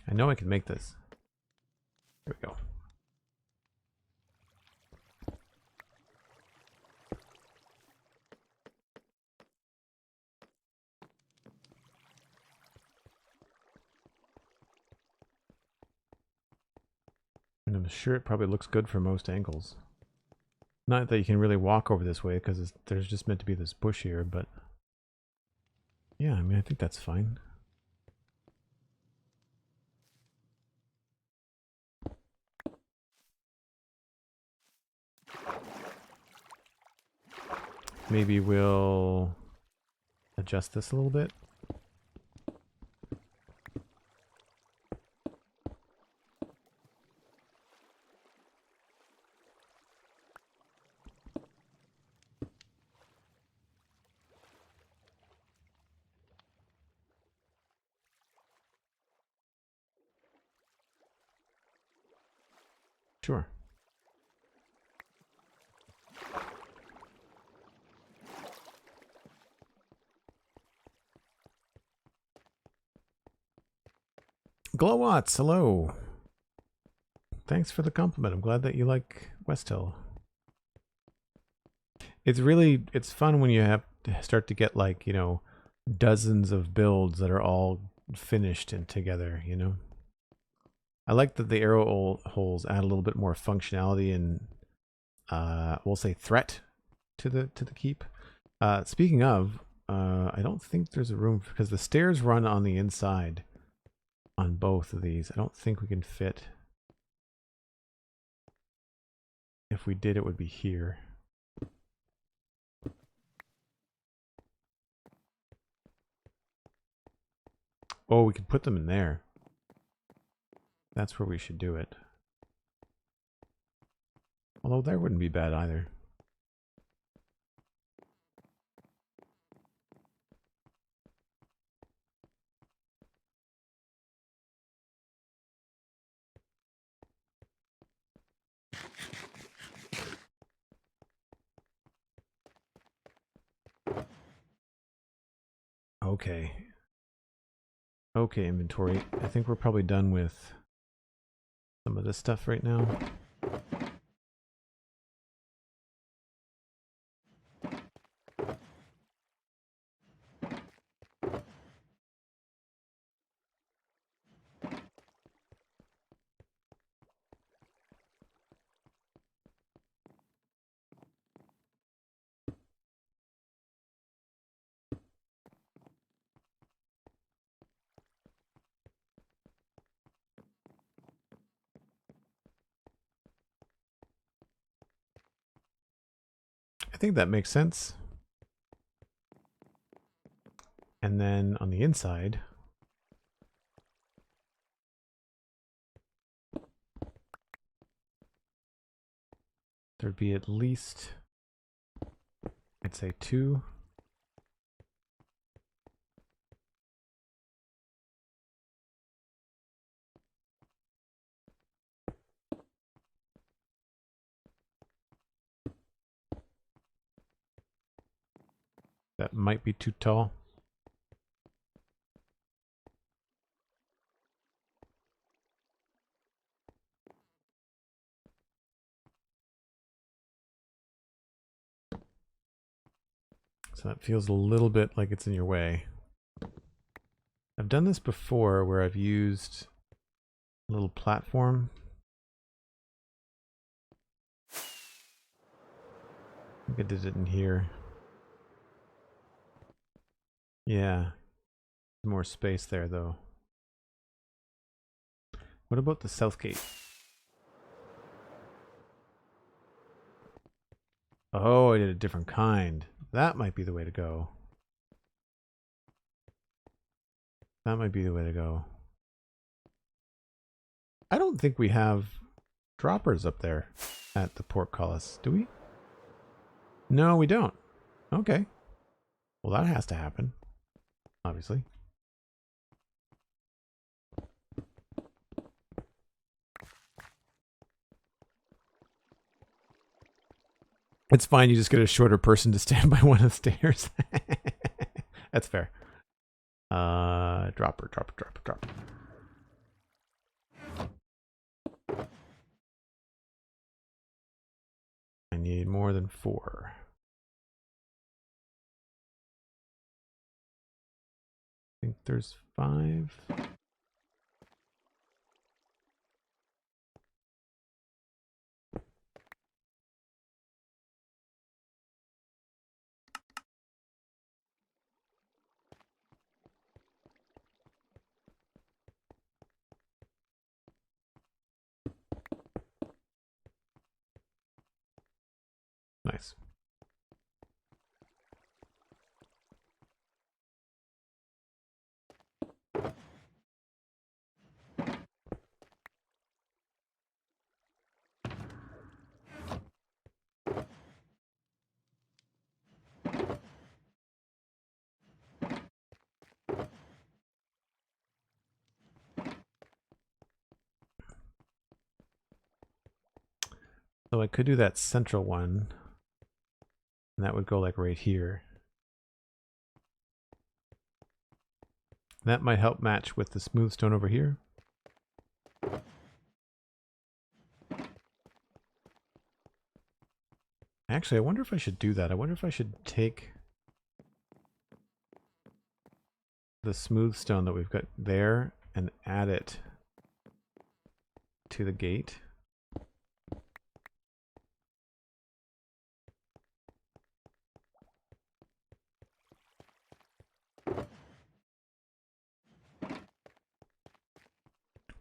I know I can make this. There we go. And I'm sure it probably looks good from most angles. Not that you can really walk over this way because there's just meant to be this bush here, but yeah, I mean, I think that's fine. Maybe we'll adjust this a little bit. Sure. Glowwatts, hello. Thanks for the compliment. I'm glad that you like Westhill. It's fun when you have to start to get like, you know, dozens of builds that are all finished and together, you know. I like that the arrow holes add a little bit more functionality and we'll say threat to the keep. Speaking of, I don't think there's a room because the stairs run on the inside on both of these. I don't think we can fit. If we did, it would be here. Oh, we could put them in there. That's where we should do it. Although there wouldn't be bad either. Okay. Okay, inventory. I think we're probably done with some of this stuff right now. I think that makes sense. And then on the inside, there'd be at least, I'd say 2. That might be too tall. So that feels a little bit like it's in your way. I've done this before where I've used a little platform. I think I did it in here. Yeah. More space there though. What about the south gate? Oh, I did a different kind. That might be the way to go. That might be the way to go. I don't think we have droppers up there at the portcullis, do we? No, we don't. Okay. Well, that has to happen, obviously. It's fine, you just get a shorter person to stand by one of the stairs. That's fair. Dropper. I need more than 4. I think there's 5. Nice. So I could do that central one, and that would go like right here. That might help match with the smooth stone over here. Actually, I wonder if I should do that. I wonder if I should take the smooth stone that we've got there and add it to the gate.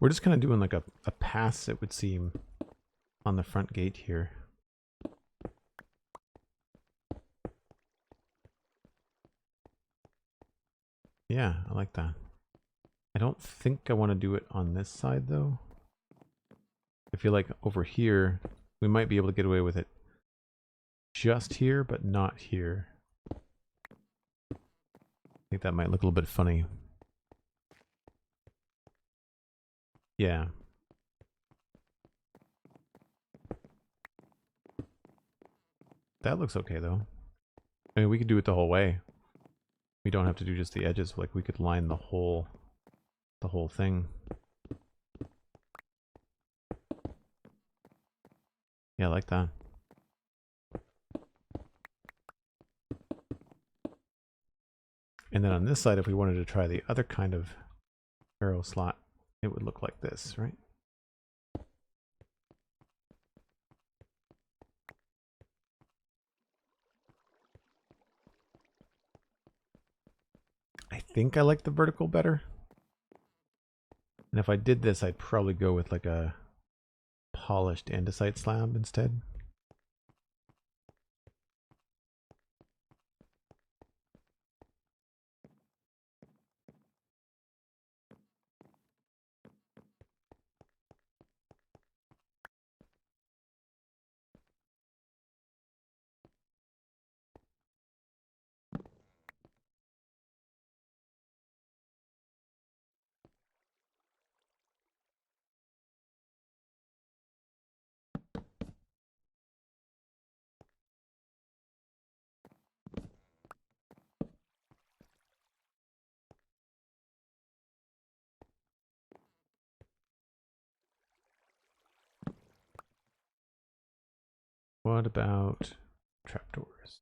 We're just kind of doing like a pass, it would seem, on the front gate here. Yeah, I like that. I don't think I want to do it on this side though. I feel like over here, we might be able to get away with it just here, but not here. I think that might look a little bit funny. Yeah. That looks okay though. I mean, we could do it the whole way. We don't have to do just the edges. Like, we could line the whole thing. Yeah, I like that. And then on this side, if we wanted to try the other kind of arrow slot, it would look like this, right? I think I like the vertical better. And if I did this, I'd probably go with like a polished andesite slab instead. What about trapdoors?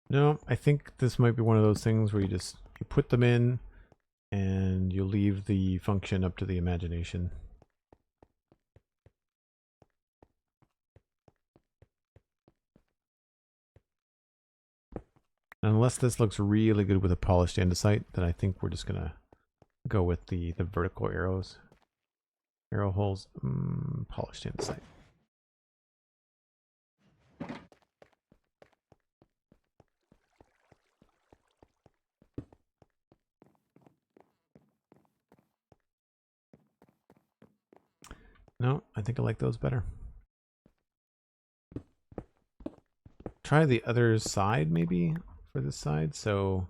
No, I think this might be one of those things where you put them in and you leave the function up to the imagination. Unless this looks really good with a polished andesite, then I think we're just gonna go with the vertical arrows. Arrow holes, polished inside. No, I think I like those better. Try the other side maybe for this side. So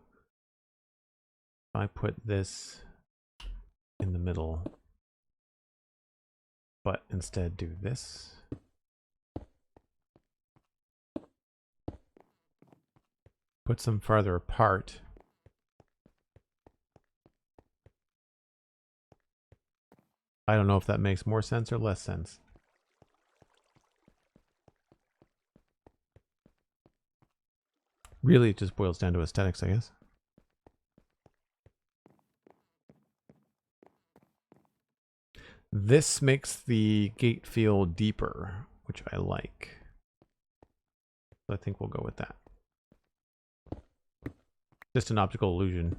if I put this in the middle, but instead do this. Put some farther apart. I don't know if that makes more sense or less sense. Really, it just boils down to aesthetics, I guess. This makes the gate feel deeper, which I like. So I think we'll go with that. Just an optical illusion.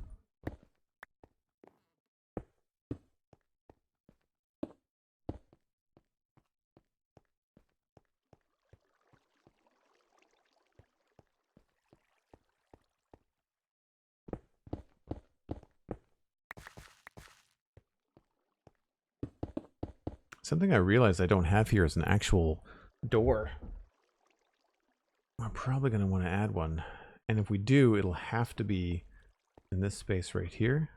Something I realized I don't have here is an actual door. I'm probably going to want to add one. And if we do, it'll have to be in this space right here.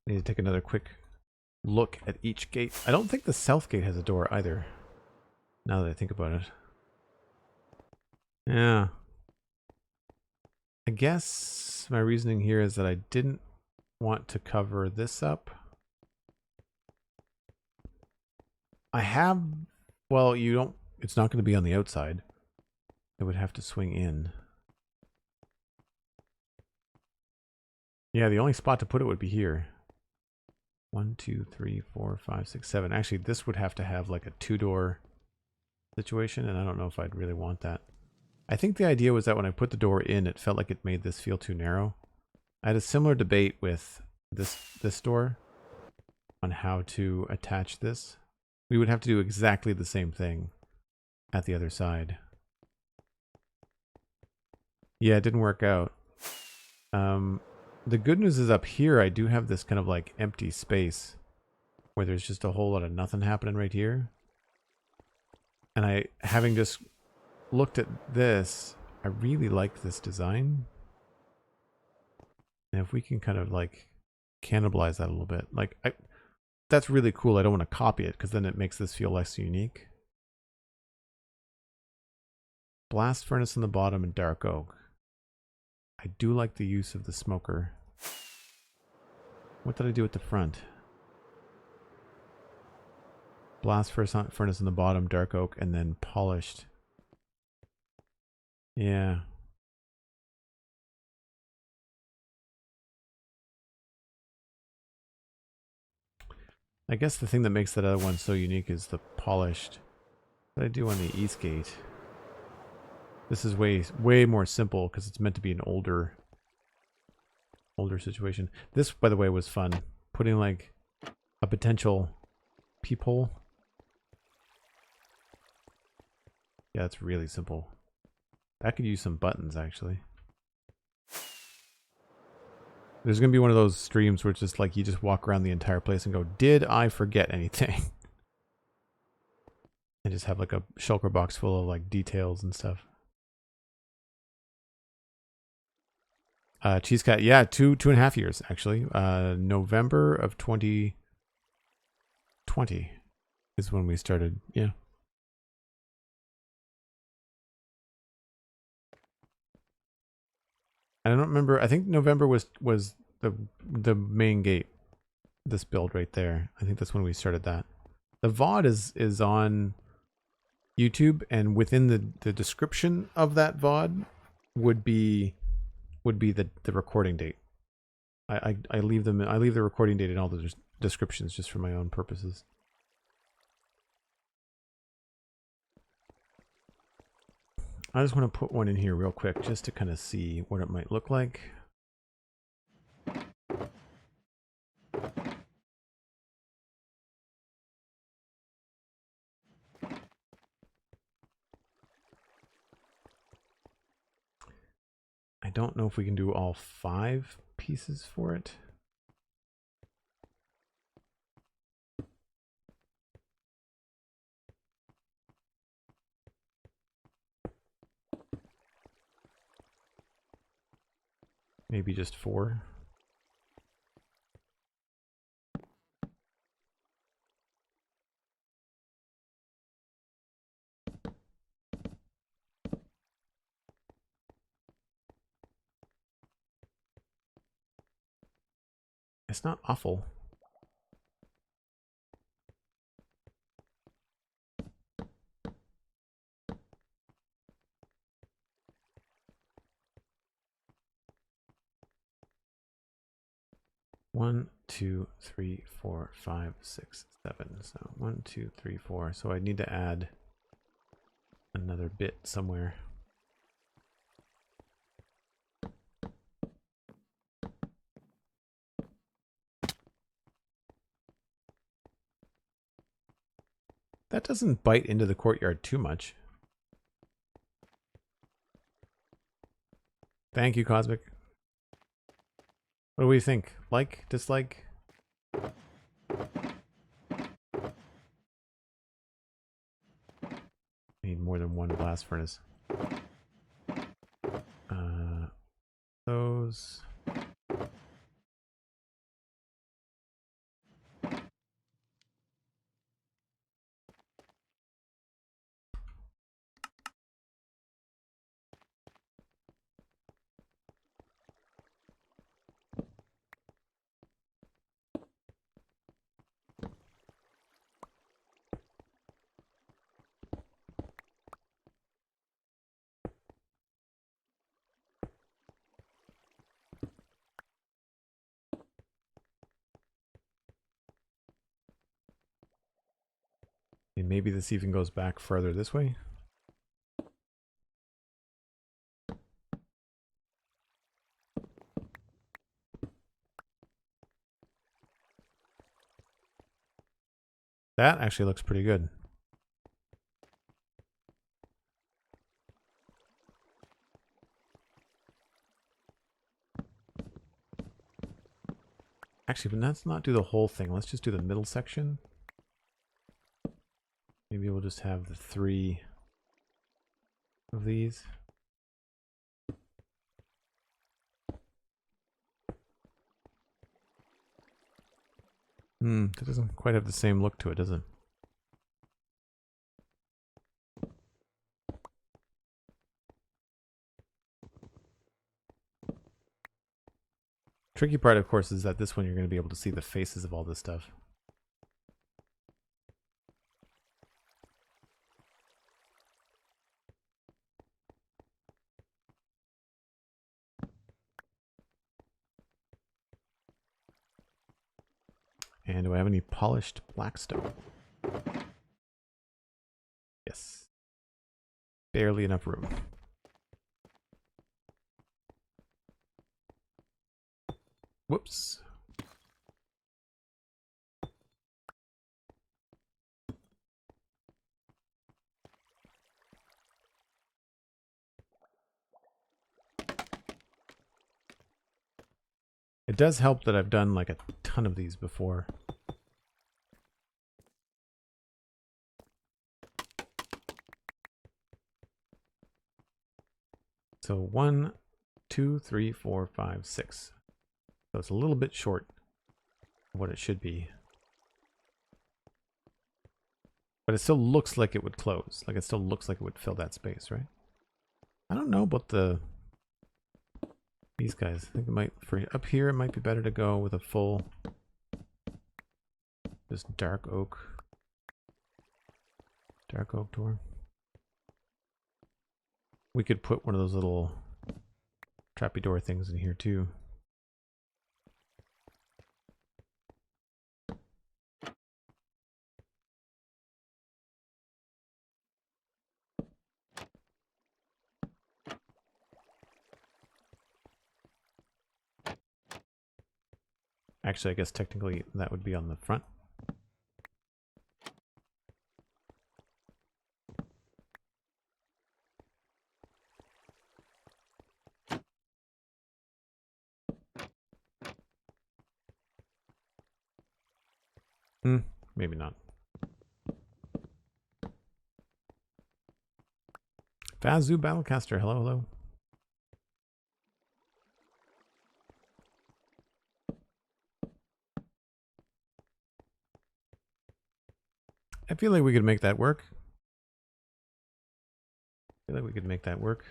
Need to take another quick look at each gate. I don't think the south gate has a door either, now that I think about it. Yeah. I guess my reasoning here is that I didn't want to cover this up. I have, well, you don't, it's not going to be on the outside. It would have to swing in. Yeah, the only spot to put it would be here. 1, 2, 3, 4, 5, 6, 7. Actually, this would have to have like a 2-door situation, and I don't know if I'd really want that. I think the idea was that when I put the door in, it felt like it made this feel too narrow. I had a similar debate with this door on how to attach this. We would have to do exactly the same thing at the other side. Yeah, it didn't work out. The good news is up here, I do have this kind of like empty space where there's just a whole lot of nothing happening right here. And having just looked at this, I really like this design. And if we can kind of like cannibalize that a little bit, like that's really cool. I don't want to copy it because then it makes this feel less unique. Blast furnace on the bottom and dark oak. I do like the use of the smoker. What did I do at the front? Blast furnace on the bottom, dark oak, and then polished. Yeah. I guess the thing that makes that other one so unique is the polished. What did I do on the east gate? This is way more simple because it's meant to be an older situation. This, by the way, was fun. Putting like a potential peephole. Yeah, it's really simple. That could use some buttons, actually. There's going to be one of those streams where it's just like you just walk around the entire place and go, did I forget anything? And just have like a shulker box full of like details and stuff. Cheese Cat, yeah, 2.5 years actually. November of 2020 is when we started. Yeah. I don't remember. I think November was the main gate. This build right there. I think that's when we started that. The VOD is on YouTube, and within the description of that VOD would be the recording date I leave them. I leave the recording date and all the descriptions just for my own purposes. I just want to put one in here real quick just to kind of see what it might look like. I don't know if we can do all 5 pieces for it. Maybe just 4. It's not awful. One, 2, 3, 4, 5, 6, 7. So 1, 2, 3, 4. So I need to add another bit somewhere. That doesn't bite into the courtyard too much. Thank you, Cosmic. What do we think? Like? Dislike? Need more than one blast furnace. Those. And maybe this even goes back further this way. That actually looks pretty good. Actually, but let's not do the whole thing. Let's just do the middle section. Maybe we'll just have the 3 of these. That doesn't quite have the same look to it, does it? Tricky part, of course, is that this one you're going to be able to see the faces of all this stuff. And do I have any polished blackstone? Yes. Barely enough room. Whoops. It does help that I've done like a ton of these before. So 1, 2, 3, 4, 5, 6. So it's a little bit short of what it should be. But it still looks like it would close. Like it still looks like it would fill that space, right? I don't know about these guys. I think it might, for up here, it might be better to go with a full, just dark oak door. We could put one of those little trappy door things in here too. Actually, I guess technically that would be on the front. Maybe not. Vazu Battlecaster, hello, hello. I feel like we could make that work. I feel like we could make that work.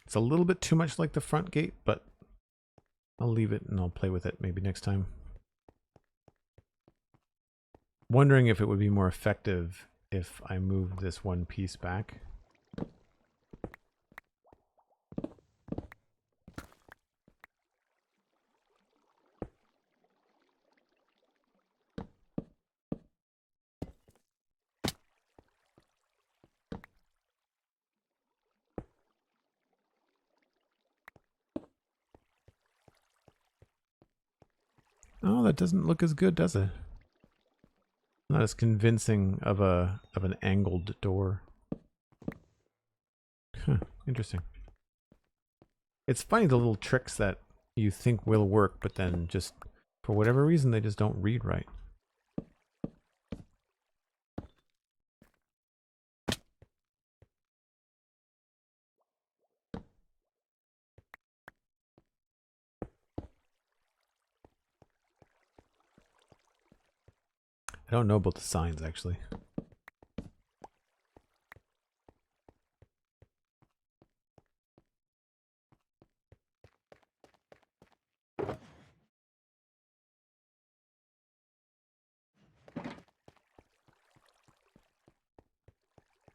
It's a little bit too much like the front gate, but I'll leave it and I'll play with it maybe next time. Wondering if it would be more effective if I moved this one piece back. Oh, that doesn't look as good, does it? Not as convincing of an angled door. Huh, interesting. It's funny the little tricks that you think will work, but then just for whatever reason they just don't read right. I don't know about the signs actually.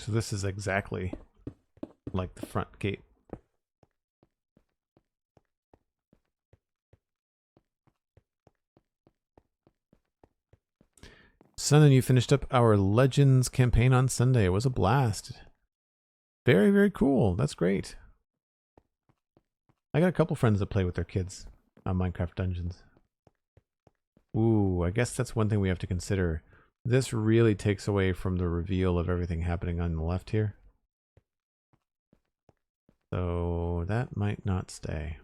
So this is exactly like the front gate. Son, and you finished up our Legends campaign on Sunday. It was a blast. Very, very cool. That's great. I got a couple friends that play with their kids on Minecraft Dungeons. Ooh, I guess that's one thing we have to consider. This really takes away from the reveal of everything happening on the left here. So that might not stay.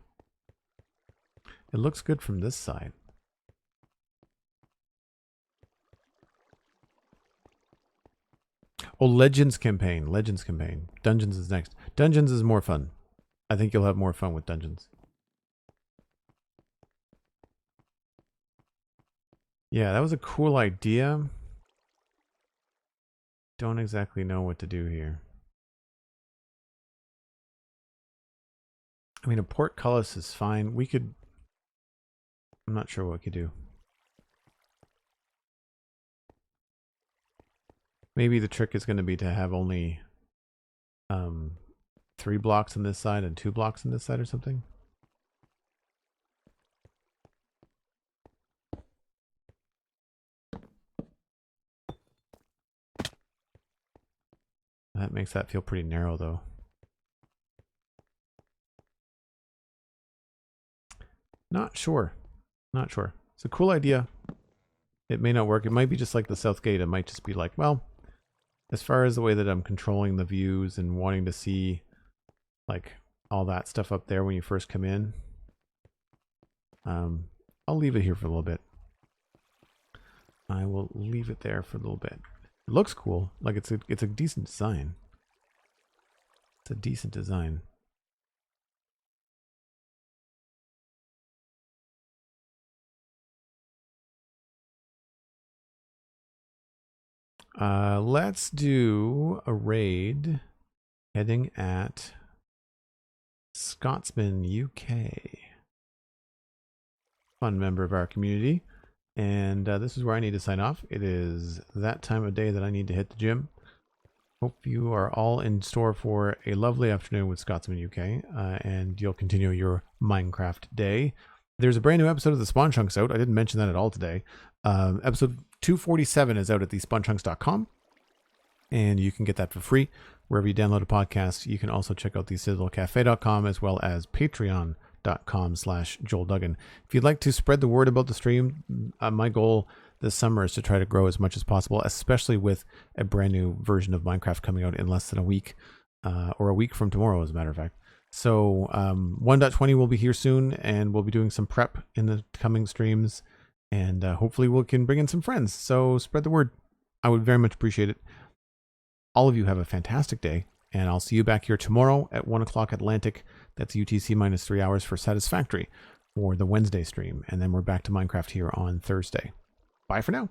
It looks good from this side. Oh, Legends campaign. Legends campaign. Dungeons is next. Dungeons is more fun. I think you'll have more fun with Dungeons. Yeah, that was a cool idea. Don't exactly know what to do here. I mean, a portcullis is fine. We could... I'm not sure what we could do. Maybe the trick is going to be to have only 3 blocks on this side and 2 blocks on this side or something. That makes that feel pretty narrow though. Not sure. Not sure. It's a cool idea. It may not work. It might be just like the south gate. It might just be like, well, as far as the way that I'm controlling the views and wanting to see like all that stuff up there when you first come in, I'll leave it here for a little bit. I will leave it there for a little bit. It looks cool. Like it's a decent design. It's a decent design. Let's do a raid heading at Scotsman, UK. Fun member of our community. And this is where I need to sign off. It is that time of day that I need to hit the gym. Hope you are all in store for a lovely afternoon with Scotsman UK, and you'll continue your Minecraft day. There's a brand new episode of the Spawn Chunks out. I didn't mention that at all today. Episode 247 is out at thespawnchunks.com, and you can get that for free wherever you download a podcast. You can also check out the citadelcafe.com as well as patreon.com/JoelDuggan. If you'd like to spread the word about the stream, my goal this summer is to try to grow as much as possible, especially with a brand new version of Minecraft coming out in less than a week, or a week from tomorrow, as a matter of fact. So 1.20 will be here soon, and we'll be doing some prep in the coming streams, and hopefully we can bring in some friends. So spread the word. I would very much appreciate it. All of you have a fantastic day, and I'll see you back here tomorrow at 1 o'clock Atlantic. That's UTC minus 3 hours for Satisfactory for the Wednesday stream, and then we're back to Minecraft here on Thursday. Bye for now.